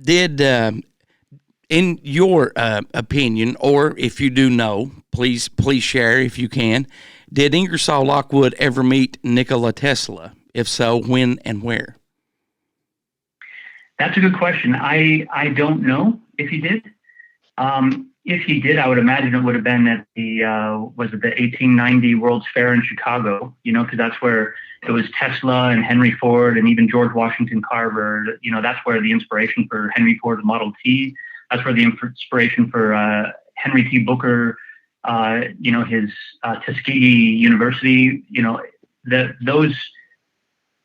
Did, in your opinion, or if you do know, please share if you can, did Ingersoll Lockwood ever meet Nikola Tesla? If so, when and where? That's a good question. I don't know if he did. If he did, I would imagine it would have been at the 1890 World's Fair in Chicago, because that's where it was Tesla and Henry Ford and even George Washington Carver. That's where the inspiration for Henry Ford's Model T, that's where the inspiration for Henry T. Booker, his Tuskegee University,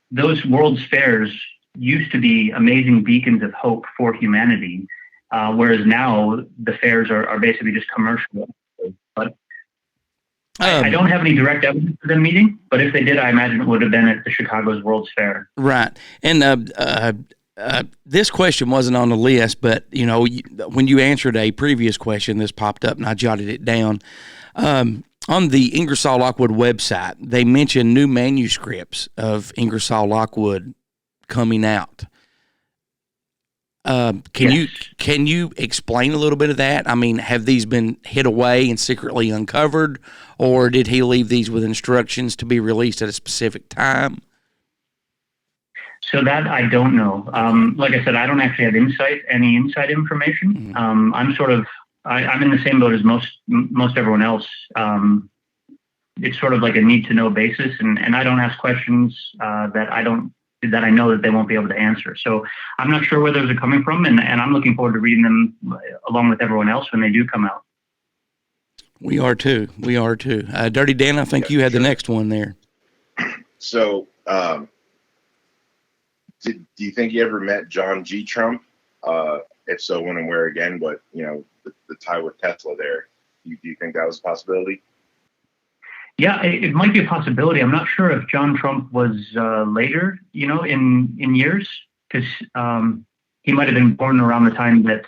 those World's Fairs used to be amazing beacons of hope for humanity, whereas now the fairs are basically just commercial. But I don't have any direct evidence of them meeting, but if they did, I imagine it would have been at the Chicago's World's Fair. Right. And this question wasn't on the list, but, when you answered a previous question, this popped up and I jotted it down. On the Ingersoll Lockwood website, they mention new manuscripts of Ingersoll Lockwood coming out. Can you explain a little bit of that? I mean, have these been hid away and secretly uncovered, or did he leave these with instructions to be released at a specific time? So that I don't know. Like I said, I don't actually have any inside information. Mm-hmm. I'm in the same boat as most everyone else. It's sort of like a need to know basis, and I don't ask questions that I know that they won't be able to answer. So I'm not sure where those are coming from, and I'm looking forward to reading them along with everyone else when they do come out. We are too. Dirty Dan, I think you had the next one there. So, do you think you ever met John G. Trump? If so, when and where again? But the tie with Tesla there. Do you think that was a possibility? Yeah, it might be a possibility. I'm not sure if John Trump was later, in years, because he might have been born around the time that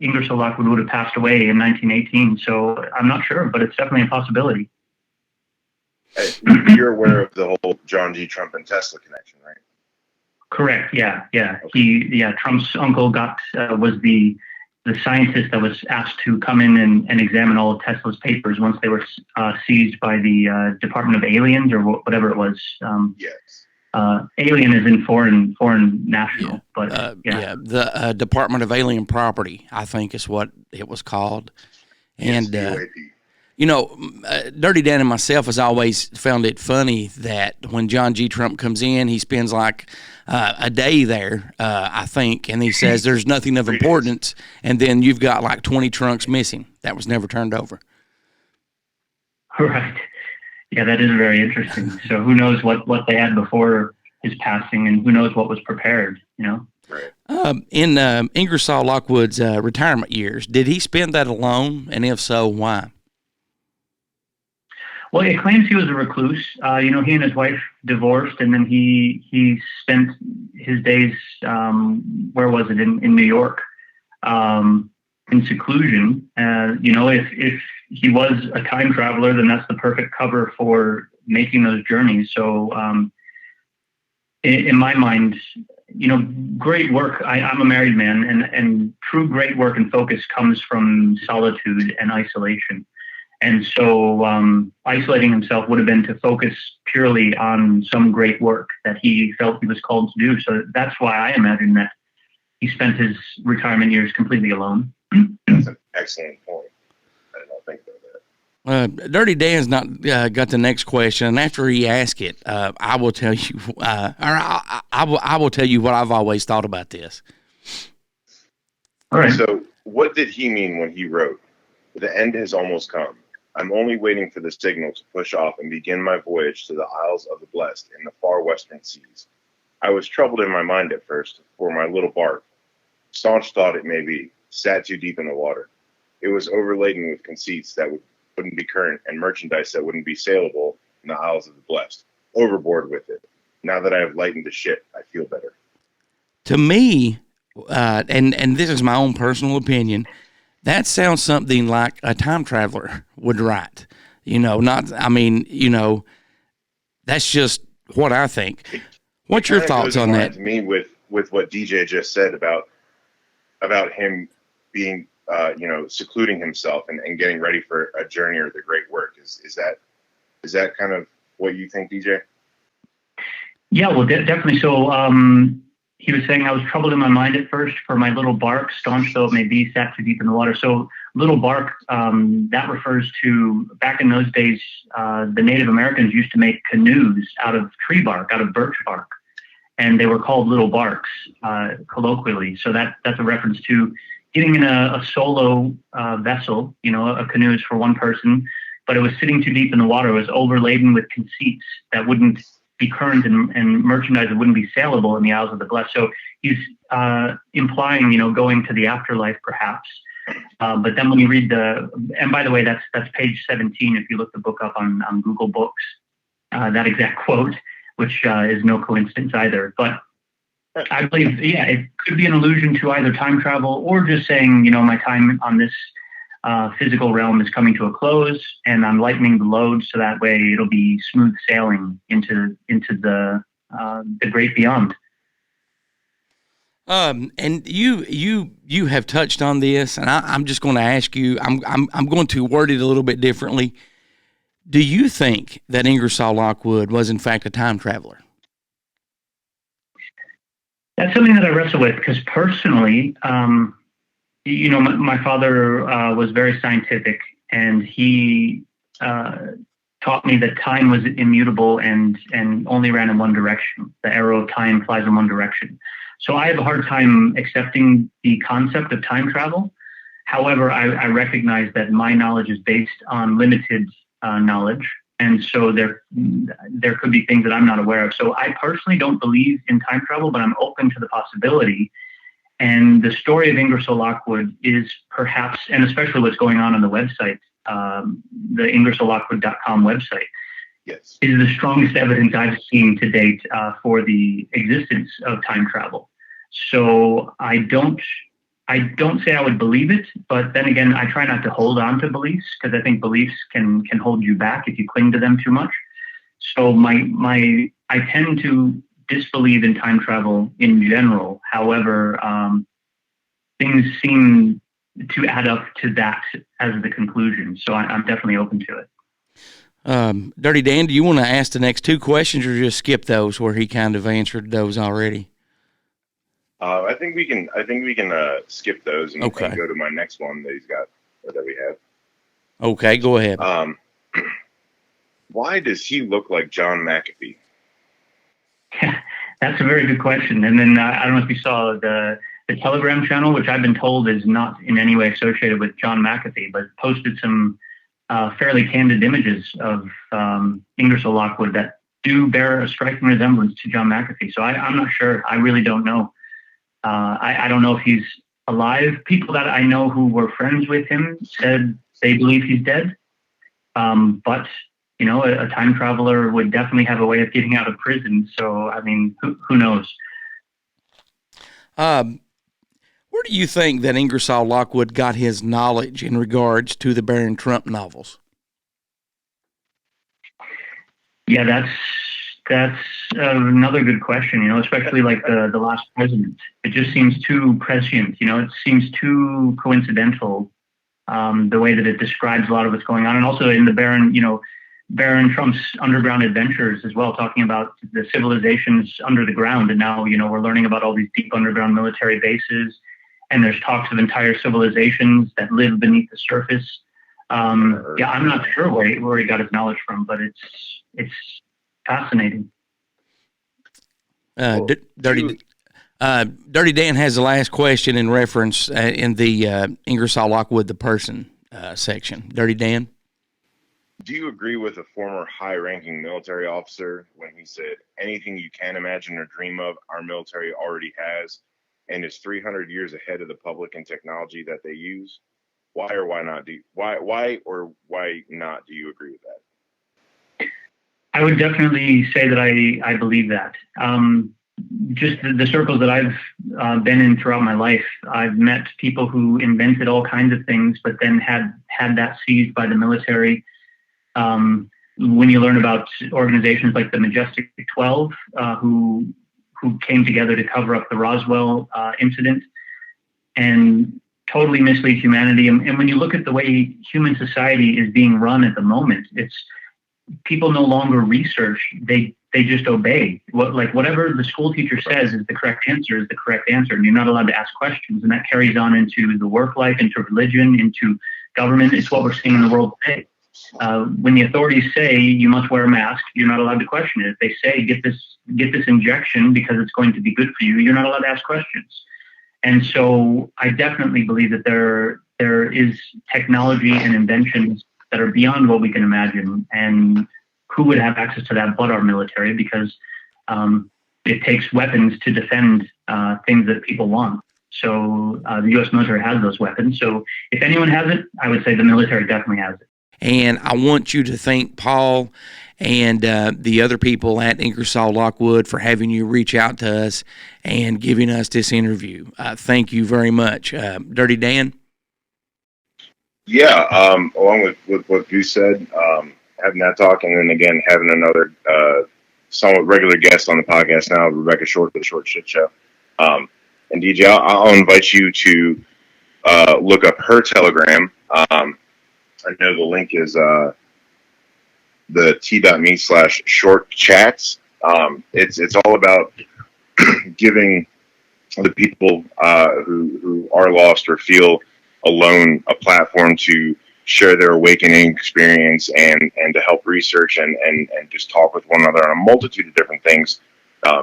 Ingersoll Lockwood would have passed away in 1918. So I'm not sure, but it's definitely a possibility. You're aware of the whole John G. Trump and Tesla connection, right? Correct. Yeah. Okay. Trump's uncle was the scientist that was asked to come in and examine all of Tesla's papers once they were seized by the Department of Aliens or whatever it was. Yes. Alien is in foreign national, yeah. But the Department of Alien Property, I think is what it was called. And Dirty Dan and myself has always found it funny that when John G. Trump comes in, he spends like a day there, I think, and he says there's nothing of importance, and then you've got like 20 trunks missing that was never turned over. Right. Yeah, that is very interesting. So who knows what they had before his passing, and who knows what was prepared, Right. In Ingersoll Lockwood's retirement years, did he spend that alone, and if so, why? Well, it claims he was a recluse. He and his wife divorced, and then he spent his days, where was it, in New York, in seclusion. If he was a time traveler, then that's the perfect cover for making those journeys. So, in my mind, great work. I'm a married man, and true great work and focus comes from solitude and isolation. And so isolating himself would have been to focus purely on some great work that he felt he was called to do. So that's why I imagine that he spent his retirement years completely alone. That's an excellent point. I did not think about that. Dirty Dan's not got the next question, and after he asks it, I will tell you, I will tell you what I've always thought about this. All right. So what did he mean when he wrote, "The end has almost come"? I'm only waiting for the signal to push off and begin my voyage to the Isles of the Blessed in the far western seas. I was troubled in my mind at first, for my little bark, staunch thought it may be, sat too deep in the water. It was overladen with conceits that wouldn't be current and merchandise that wouldn't be saleable in the Isles of the Blessed. Overboard with it. Now that I have lightened the ship, I feel better. To me, and this is my own personal opinion, that sounds something like a time traveler would write. That's just what I think. What's your thoughts on that? To me, with what DJ just said about him being, secluding himself and getting ready for a journey or the great work. Is that kind of what you think, DJ? Yeah, well, definitely. So he was saying, I was troubled in my mind at first, for my little bark, staunch though it may be, sat too deep in the water. So little bark, that refers to, back in those days, the Native Americans used to make canoes out of tree bark, out of birch bark. And they were called little barks, colloquially. So that's a reference to getting in a solo vessel. A canoe is for one person, but it was sitting too deep in the water. It was overladen with conceits that wouldn't be current and merchandise that wouldn't be saleable in the Isles of the Blessed. So he's implying, going to the afterlife perhaps. But then when you read and by the way, that's page 17 if you look the book up on Google Books, that exact quote, which is no coincidence either. But I believe, it could be an allusion to either time travel or just saying, my time on this physical realm is coming to a close, and I'm lightening the load so that way it'll be smooth sailing into the great beyond. And you have touched on this, and I'm just going to ask you. I'm going to word it a little bit differently. Do you think that Ingersoll Lockwood was in fact a time traveler? That's something that I wrestle with, because personally, my father was very scientific, and he taught me that time was immutable and only ran in one direction. The arrow of time flies in one direction. So I have a hard time accepting the concept of time travel. However, I recognize that my knowledge is based on limited knowledge. And so there could be things that I'm not aware of. So I personally don't believe in time travel, but I'm open to the possibility. And the story of Ingersoll Lockwood is perhaps, and especially what's going on the website, the IngersollLockwood.com website, yes, is the strongest evidence I've seen to date for the existence of time travel. So I don't say I would believe it, but then again, I try not to hold on to beliefs, because I think beliefs can hold you back if you cling to them too much. So I tend to disbelieve in time travel in general. However, things seem to add up to that as the conclusion. So I'm definitely open to it. Dirty Dan, do you want to ask the next two questions, or just skip those where he kind of answered those already? I think we can skip those and go to my next one that he's got, or that we have. Okay, go ahead. Why does he look like John McAfee? That's a very good question. And then I don't know if you saw the Telegram channel, which I've been told is not in any way associated with John McAfee, but posted some fairly candid images of Ingersoll Lockwood that do bear a striking resemblance to John McAfee. So I'm not sure. I really don't know. I don't know if he's alive. People that I know who were friends with him said they believe he's dead. But a time traveler would definitely have a way of getting out of prison. So, I mean, who knows? Where do you think that Ingersoll Lockwood got his knowledge in regards to the Baron Trump novels? Yeah, that's another good question, especially like the last president. It just seems too prescient, it seems too coincidental, the way that it describes a lot of what's going on. And also in the Baron Trump's underground adventures as well, talking about the civilizations under the ground. And now, we're learning about all these deep underground military bases, and there's talks of entire civilizations that live beneath the surface. I'm not sure where he got his knowledge from, but it's fascinating. Dirty Dan has the last question in reference in the Ingersoll Lockwood the person section. Dirty Dan. Do you agree with a former high-ranking military officer when he said, anything you can imagine or dream of, our military already has, and is 300 years ahead of the public in technology that they use? Why or why not? Why not do you agree with that? I would definitely say that I believe that. Just the circles that I've been in throughout my life, I've met people who invented all kinds of things, but then had that seized by the military. When you learn about organizations like the Majestic 12, who came together to cover up the Roswell incident and totally mislead humanity. And when you look at the way human society is being run at the moment, it's people no longer research; they just obey. Whatever the school teacher says is the correct answer, and you're not allowed to ask questions. And that carries on into the work life, into religion, into government. It's what we're seeing in the world today. When the authorities say you must wear a mask, you're not allowed to question it. If they say get this injection because it's going to be good for you, you're not allowed to ask questions. And so I definitely believe that there is technology and inventions that are beyond what we can imagine. And who would have access to that but our military? Because it takes weapons to defend things that people want. So the U.S. military has those weapons. So if anyone has it, I would say the military definitely has it. And I want you to thank Paul and the other people at Ingersoll Lockwood for having you reach out to us and giving us this interview. Thank you very much. Dirty Dan? Yeah, along with what Goose said, having that talk, and then again having another somewhat regular guest on the podcast now, Rebecca Short, the Short Shit Show. And DJ, I'll invite you to look up her Telegram. I know the link is the t.me/short chats. It's all about giving the people who are lost or feel alone a platform to share their awakening experience and to help research and just talk with one another on a multitude of different things.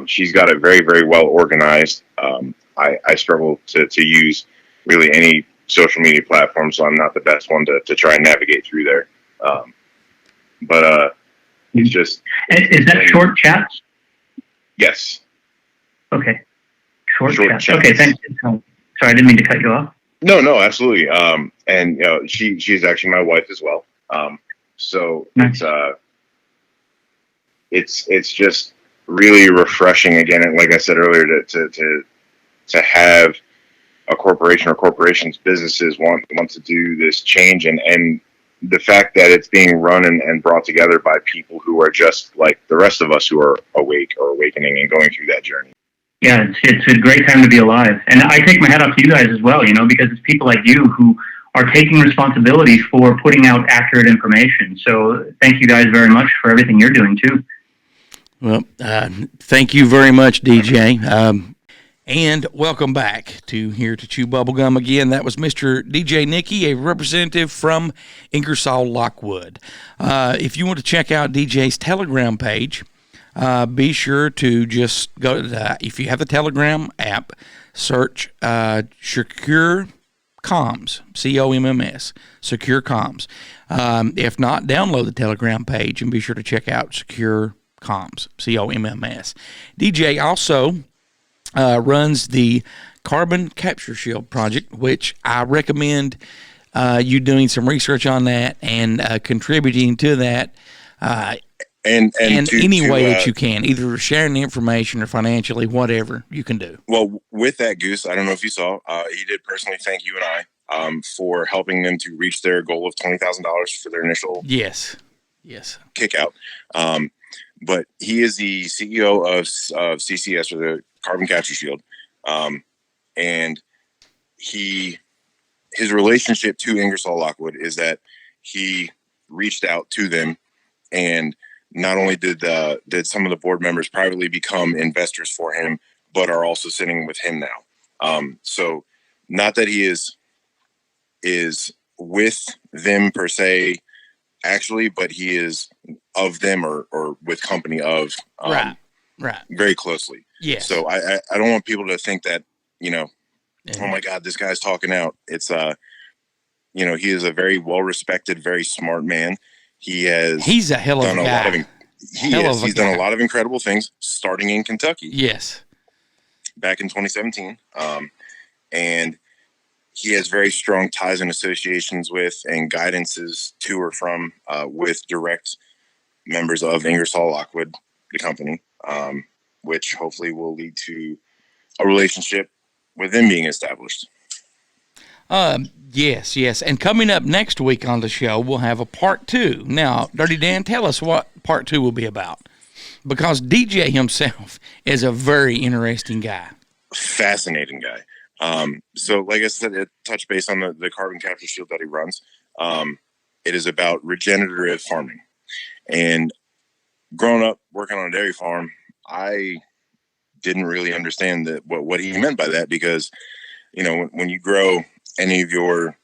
She's got it very, very well organized. I struggle to use really any social media platform, so I'm not the best one to try and navigate through there. But it's just... Is that Short Chats? Yes. Okay. Short Chats. Okay, thanks. Sorry, I didn't mean to cut you off. No, absolutely. And she's actually my wife as well. So nice. It's just really refreshing again, and like I said earlier, to have a corporation or corporations, businesses want to do this change, and the fact that it's being run and brought together by people who are just like the rest of us who are awake or awakening and going through that journey. Yeah, it's a great time to be alive. And I take my hat off to you guys as well, because it's people like you who are taking responsibility for putting out accurate information. So thank you guys very much for everything you're doing too. Well, thank you very much, DJ. And welcome back to Here to Chew Bubblegum again. That was Mr. DJ Nicky, a representative from Ingersoll Lockwood. If you want to check out DJ's Telegram page, be sure to just go to if you have the Telegram app, search Secure Comms, COMMS, Secure Comms. If not, download the Telegram page and be sure to check out Secure Comms, COMMS. DJ also runs the Carbon Capture Shield project, which I recommend you doing some research on that and contributing to that. And any way that you can, either sharing the information or financially, whatever you can do. Well, with that, Goose, I don't know if you saw, he did personally thank you and I for helping them to reach their goal of $20,000 for their initial yes kick out. But he is the CEO of CCS, or the Carbon Capture Shield, and his relationship to Ingersoll Lockwood is that he reached out to them, and not only did some of the board members privately become investors for him, but are also sitting with him now. So not that he is with them per se, actually, but he is of them or with company of right very closely. Yes. So I don't want people to think that, oh my God, this guy's talking out. It's he is a very well respected, very smart man. He's a hell of a guy. He's done a lot of incredible things, starting in Kentucky. Yes. Back in 2017. And he has very strong ties and associations with and guidances to or from with direct members of Ingersoll Lockwood, the company, which hopefully will lead to a relationship with them being established. Yes. And coming up next week on the show, we'll have a part 2. Now, Dirty Dan, tell us what part 2 will be about. Because DJ himself is a very interesting guy. Fascinating guy. So like I said, it touched base on the carbon capture shield that he runs. It is about regenerative farming. And growing up working on a dairy farm, I didn't really understand what he meant by that, because, you know, when you grow any of your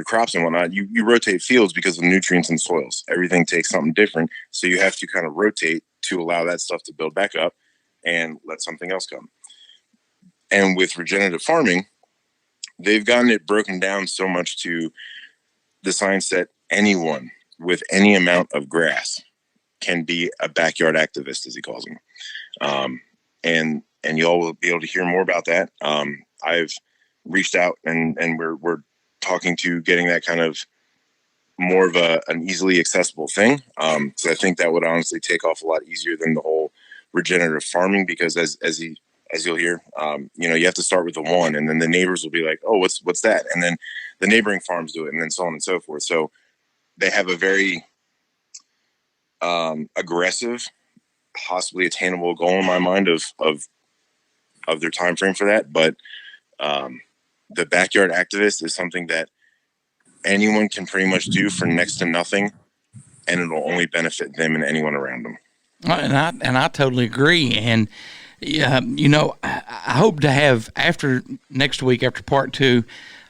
crops and whatnot, you rotate fields because of nutrients in soils. Everything takes something different. So you have to kind of rotate to allow that stuff to build back up and let something else come. And with regenerative farming, they've gotten it broken down so much to the science that anyone with any amount of grass can be a backyard activist, as he calls them. And you all will be able to hear more about that. I've reached out and we're talking to getting that kind of more of an easily accessible thing. So I think that would honestly take off a lot easier than the whole regenerative farming, because as you'll hear, you know, you have to start with the one, and then the neighbors will be like, oh, what's that? And then the neighboring farms do it, and then so on and so forth. So they have a very aggressive, possibly attainable goal in my mind of their time frame for that. But the backyard activist is something that anyone can pretty much do for next to nothing, and it'll only benefit them and anyone around them. And I totally agree. And you know, I hope to have, after next week, after part 2,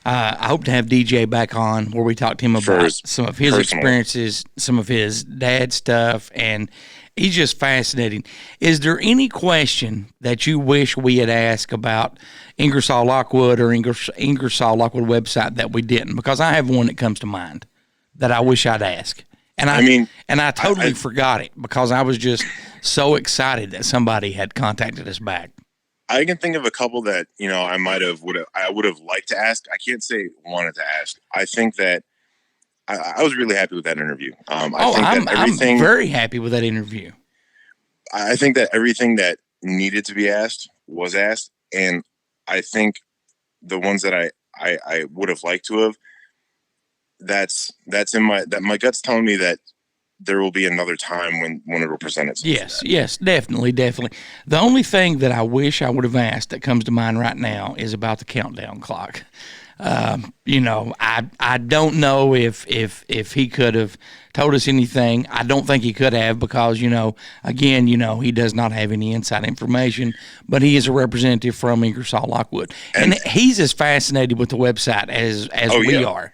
I hope to have DJ back on where we talk to him about some of his experiences, some of his dad stuff, and he's just fascinating. Is there any question that you wish we had asked about Ingersoll Lockwood or Ingersoll Lockwood website that we didn't? Because I have one that comes to mind that I wish I'd ask. And I totally forgot it because I was just so excited that somebody had contacted us back. I can think of a couple that, you know, I would have liked to ask. I can't say wanted to ask. I think that I was really happy with that interview. I'm very happy with that interview. I think that everything that needed to be asked was asked, and I think the ones that I would have liked to have, that's in my gut's telling me that there will be another time when it will present itself. Yes, definitely. The only thing that I wish I would have asked that comes to mind right now is about the countdown clock. You know, I don't know if he could have told us anything. I don't think he could have, because, you know, again, you know, he does not have any inside information, but he is a representative from Ingersoll Lockwood, and he's as fascinated with the website as we are.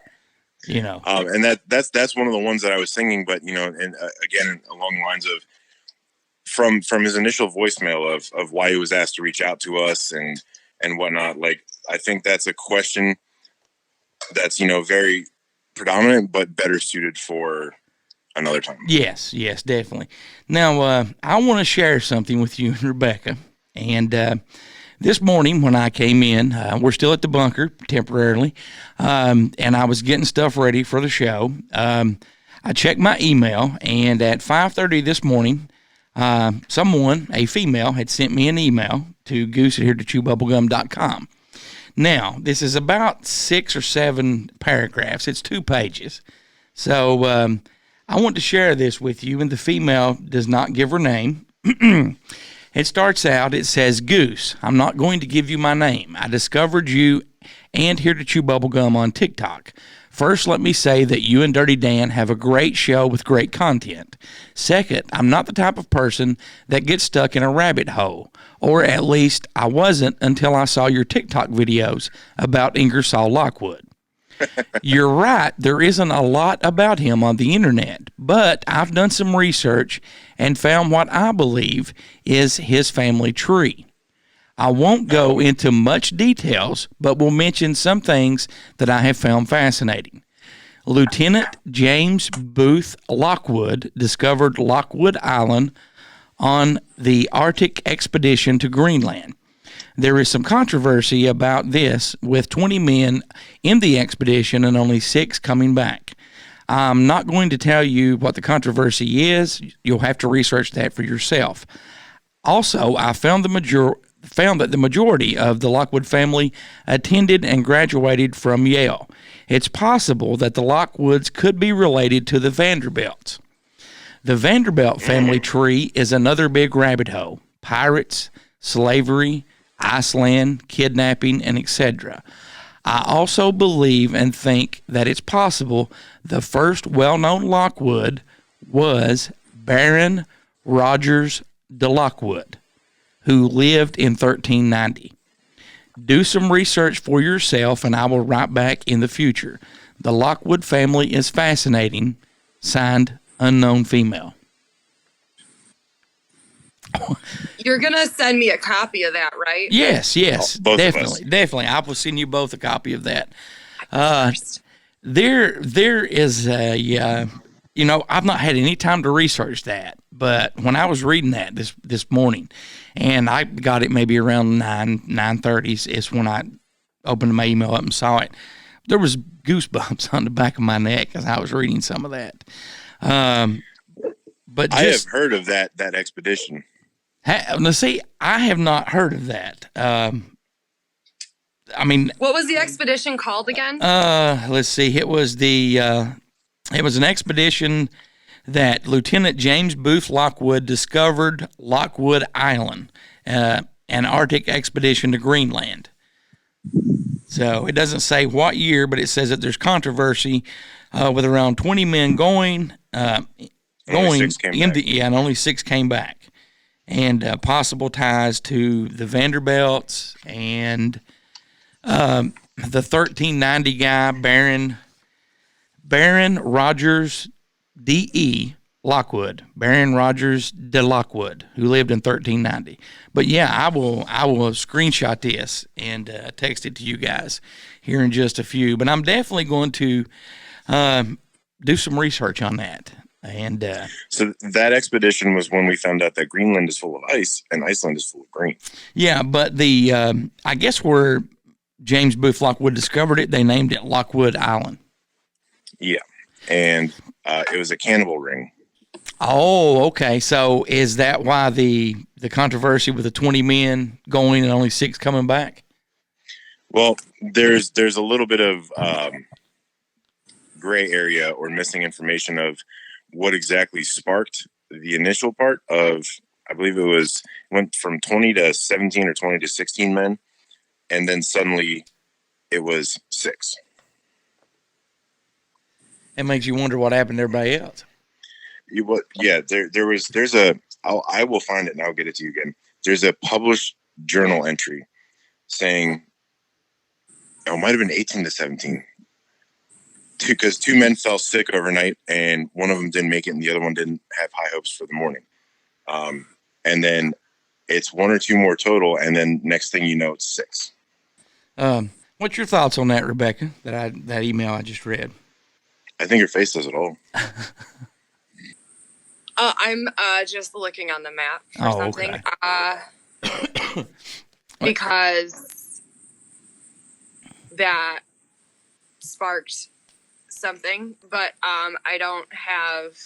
You know, and that's one of the ones that I was thinking, but, you know, and again, along the lines of from his initial voicemail of why he was asked to reach out to us and whatnot. Like, I think that's a question that's, you know, very predominant, but better suited for another time. Yes, definitely. Now, I want to share something with you and Rebecca. And this morning when I came in, we're still at the bunker temporarily, and I was getting stuff ready for the show. I checked my email, and at 5:30 this morning, a female, had sent me an email to goose@heretotchewbubblegum.com. Now, this is about 6 or 7 paragraphs. It's 2 pages. So I want to share this with you, and the female does not give her name. It starts out, it says, Goose, I'm not going to give you my name. I discovered you and Here to Chew Bubblegum on TikTok. First, let me say that you and Dirty Dan have a great show with great content. Second, I'm not the type of person that gets stuck in a rabbit hole, or at least I wasn't until I saw your TikTok videos about Ingersoll Lockwood. You're right, there isn't a lot about him on the internet, but I've done some research and found what I believe is his family tree. I won't go into much details, but will mention some things that I have found fascinating. Lieutenant James Booth Lockwood discovered Lockwood Island on the Arctic expedition to Greenland. There is some controversy about this, with 20 men in the expedition and only 6 coming back. I'm not going to tell you what the controversy is. You'll have to research that for yourself. Also, I found that the majority of the Lockwood family attended and graduated from Yale. It's possible that the Lockwoods could be related to the Vanderbilts. The Vanderbilt family tree is another big rabbit hole. Pirates, slavery, Iceland, kidnapping, and etc. I also believe and think that it's possible the first well-known Lockwood was Baron Rogers de Lockwood, who lived in 1390. Do some research for yourself, and I will write back in the future. The Lockwood family is fascinating. Signed, Unknown Female. You're going to send me a copy of that, right? Yes, Both definitely. I will send you both a copy of that. There is a, I've not had any time to research that, but when I was reading that this morning, and I got it maybe around 9:30 is when I opened my email up and saw it. There was goosebumps on the back of my neck as I was reading some of that. But I have heard of that expedition. Now, see, I have not heard of that. What was the expedition called again? Let's see. It was an expedition that Lieutenant James Booth Lockwood discovered Lockwood Island, an Arctic expedition to Greenland. So it doesn't say what year, but it says that there's controversy with around 20 men going. And only 6 came back. And possible ties to the Vanderbilts and the 1390 guy, Baron Rogers D.E. Lockwood, Baron Rogers de Lockwood, who lived in 1390. But yeah, I will screenshot this and text it to you guys here in just a few. But I'm definitely going to do some research on that. And so that expedition was when we found out that Greenland is full of ice and Iceland is full of green. Yeah, but the I guess where James Booth Lockwood discovered it, they named it Lockwood Island. Yeah, and it was a cannibal ring. Oh, okay. So is that why the controversy with the 20 men going and only 6 coming back? Well, there's a little bit of gray area or missing information of what exactly sparked the initial part of, I believe went from 20 to 17 or 20 to 16 men. And then suddenly it was 6. It makes you wonder what happened to everybody else. I will find it and I'll get it to you again. There's a published journal entry saying, it might have been 18 to 17. Because 2 men fell sick overnight and one of them didn't make it and the other one didn't have high hopes for the morning. And then it's 1 or 2 more total. And then next thing you know, it's 6. What's your thoughts on that, Rebecca, that email I just read? I think your face does it all. I'm just looking on the map for something. Okay. Because that sparked something, but I don't have.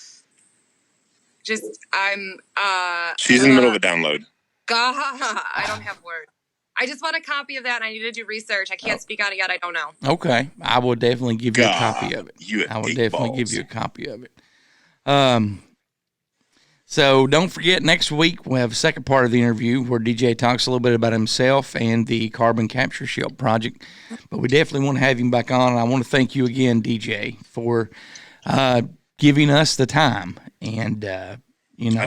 She's in the middle of a download. God, I don't have words. I just want a copy of that, and I need to do research. I can't speak on it yet. I don't know. Okay, I will definitely give you a copy of it. Give you a copy of it. So don't forget, next week we'll have a second part of the interview where DJ talks a little bit about himself and the carbon capture shield project. But we definitely want to have him back on. And I want to thank you again, DJ, for giving us the time and out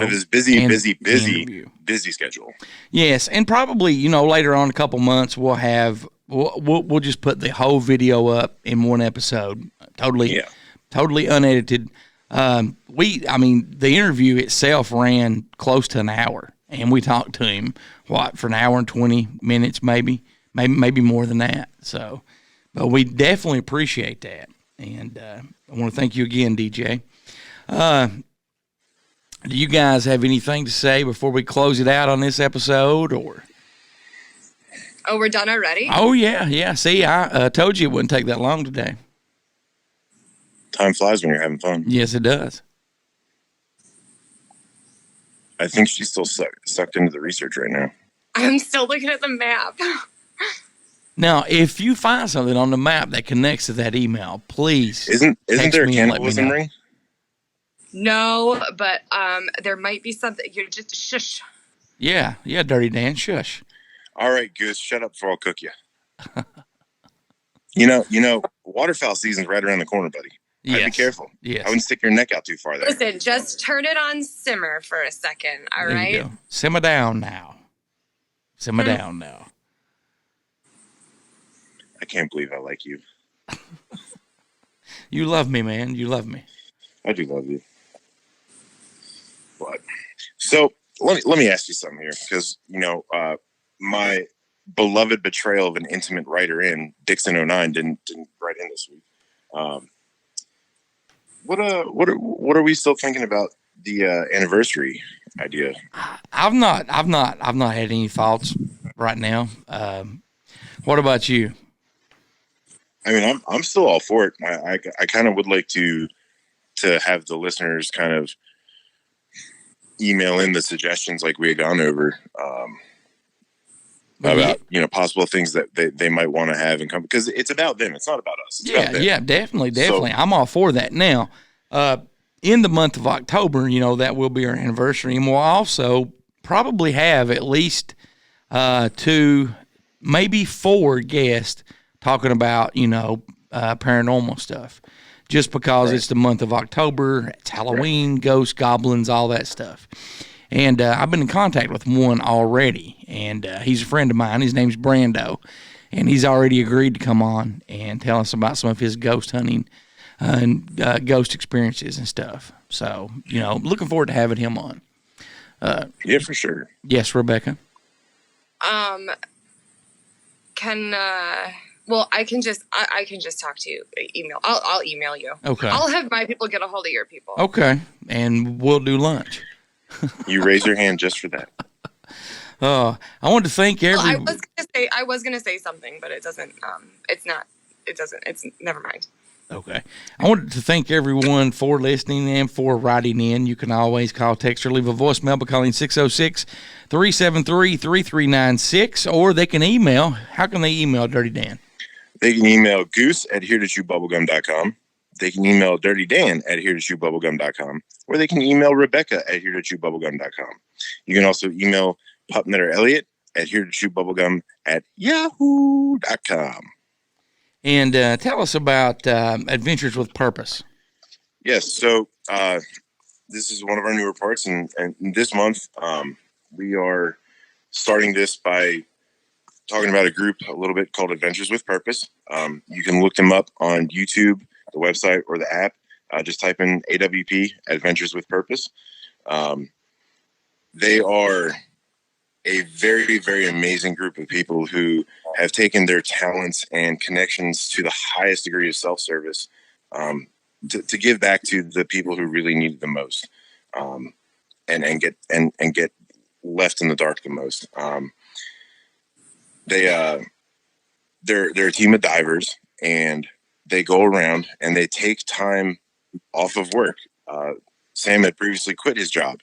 of his busy schedule. Yes, and probably later on, a couple months, we'll just put the whole video up in one episode, totally unedited. The interview itself ran close to an hour, and we talked to him for an hour and 20 minutes, maybe more than that. So, but we definitely appreciate that. And I want to thank you again, DJ. Do you guys have anything to say before we close it out on this episode? Or Oh, we're done already? Oh, yeah. See, I told you it wouldn't take that long today. Time flies when you're having fun. Yes, it does. I think she's still sucked into the research right now. I'm still looking at the map. Now, if you find something on the map that connects to that email, please. Isn't there a cannibalism ring? No, but there might be something. You're just shush. Yeah, Dirty Dan, shush. All right, Goose, shut up before I'll cook you. You know, waterfowl season's right around the corner, buddy. Yes. Be careful. Yes. I wouldn't stick your neck out too far there. Listen, just turn it on simmer for a second, all right? You go. Simmer down now. Simmer down now. I can't believe I like you. You love me, man. You love me. I do love you. But so let me ask you something here, because my beloved betrayal of an intimate writer in Dixon09 didn't write in this week. What are we still thinking about the anniversary idea? I've not had any thoughts right now. What about you? I mean, I'm still all for it. I kind of would like to have the listeners kind of email in the suggestions like we had gone over about possible things that they might want to have and come, because it's about them. It's not about us. It's about them. Yeah, definitely. So, I'm all for that. Now, in the month of October, that will be our anniversary, and we'll also probably have at least 2, maybe 4 guests talking about, paranormal stuff, just because it's the month of October. It's Halloween, ghosts, goblins, all that stuff. And I've been in contact with one already, and he's a friend of mine. His name's Brando, and he's already agreed to come on and tell us about some of his ghost hunting and ghost experiences and stuff. So, looking forward to having him on. Yeah, for sure. Yes, Rebecca. Well, I can just talk to you. Email. I'll email you. Okay. I'll have my people get a hold of your people. Okay, and we'll do lunch. You raise your hand just for that. I wanted to thank everyone. I was gonna say something, but it doesn't. It's never mind. Okay. I wanted to thank everyone for listening and for writing in. You can always call, text, or leave a voicemail by calling 606-373-3396, or they can email. How can they email, Dirty Dan? They can email goose@heretotchewbubblegum.com. They can email Dirty Dan at heretotchewbubblegum.com, or they can email Rebecca at heretotchewbubblegum.com. You can also email Pupnet or Elliot at heretotchewbubblegum@yahoo.com. And tell us about Adventures with Purpose. Yes, so this is one of our newer parts, and this month we are starting this by talking about a group a little bit called Adventures with Purpose. You can look them up on YouTube, the website, or the app. Just type in AWP, Adventures with Purpose. They are a very, very amazing group of people who have taken their talents and connections to the highest degree of self-service to give back to the people who really need it the most, and get left in the dark the most. They're a team of divers, and they go around and they take time off of work. Sam had previously quit his job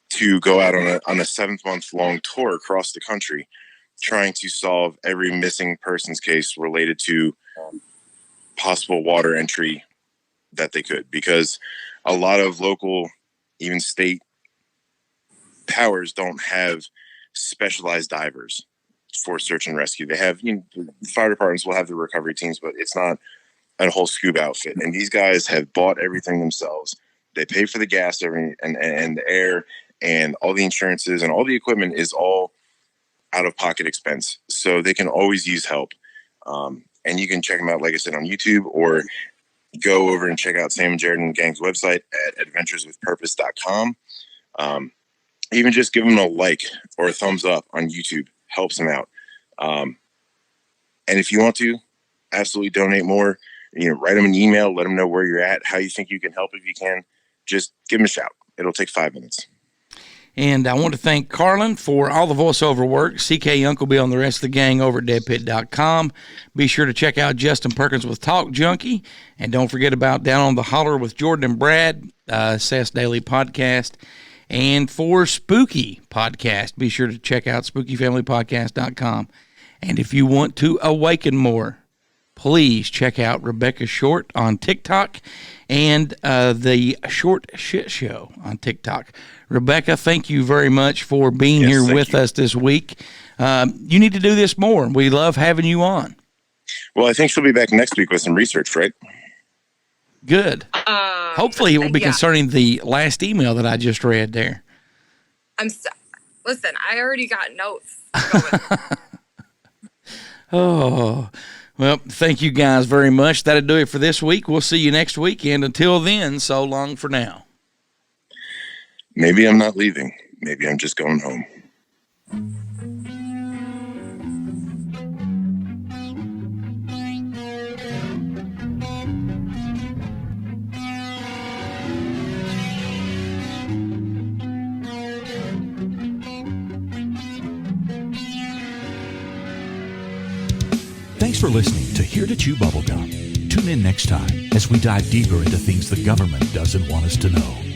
to go out on a 7-month-long tour across the country, trying to solve every missing persons case related to possible water entry that they could, because a lot of local, even state powers don't have specialized divers for search and rescue. They have, the fire departments will have the recovery teams, but it's not a whole scuba outfit. And these guys have bought everything themselves. They pay for the gas and the air, and all the insurances and all the equipment is all out-of-pocket expense. So they can always use help. And you can check them out, like I said, on YouTube, or go over and check out Sam and Jared and Gang's website at adventureswithpurpose.com. Even just give them a like or a thumbs up on YouTube helps them out. And if you want to absolutely donate more, write them an email, let them know where you're at, how you think you can help if you can. Just give them a shout. It'll take 5 minutes. And I want to thank Carlin for all the voiceover work. CK Unkleby and the rest of the gang over at deadpit.com. Be sure to check out Justin Perkins with Talk Junkie. And don't forget about Down on the Holler with Jordan and Brad, Seth's Daily Podcast. And for Spooky Podcast, be sure to check out spookyfamilypodcast.com. And if you want to awaken more, please check out Rebecca Short on TikTok and the Short Shit Show on TikTok. Rebecca, thank you very much for being here with us this week. You need to do this more. We love having you on. Well, I think she'll be back next week with some research, right? Good. Hopefully it will be concerning the last email that I just read there. Listen, I already got notes. Oh, well, thank you guys very much. That'll do it for this week. We'll see you next week. And until then, so long for now. Maybe I'm not leaving. Maybe I'm just going home. Thanks for listening to Here to Chew Bubblegum. Tune in next time as we dive deeper into things the government doesn't want us to know.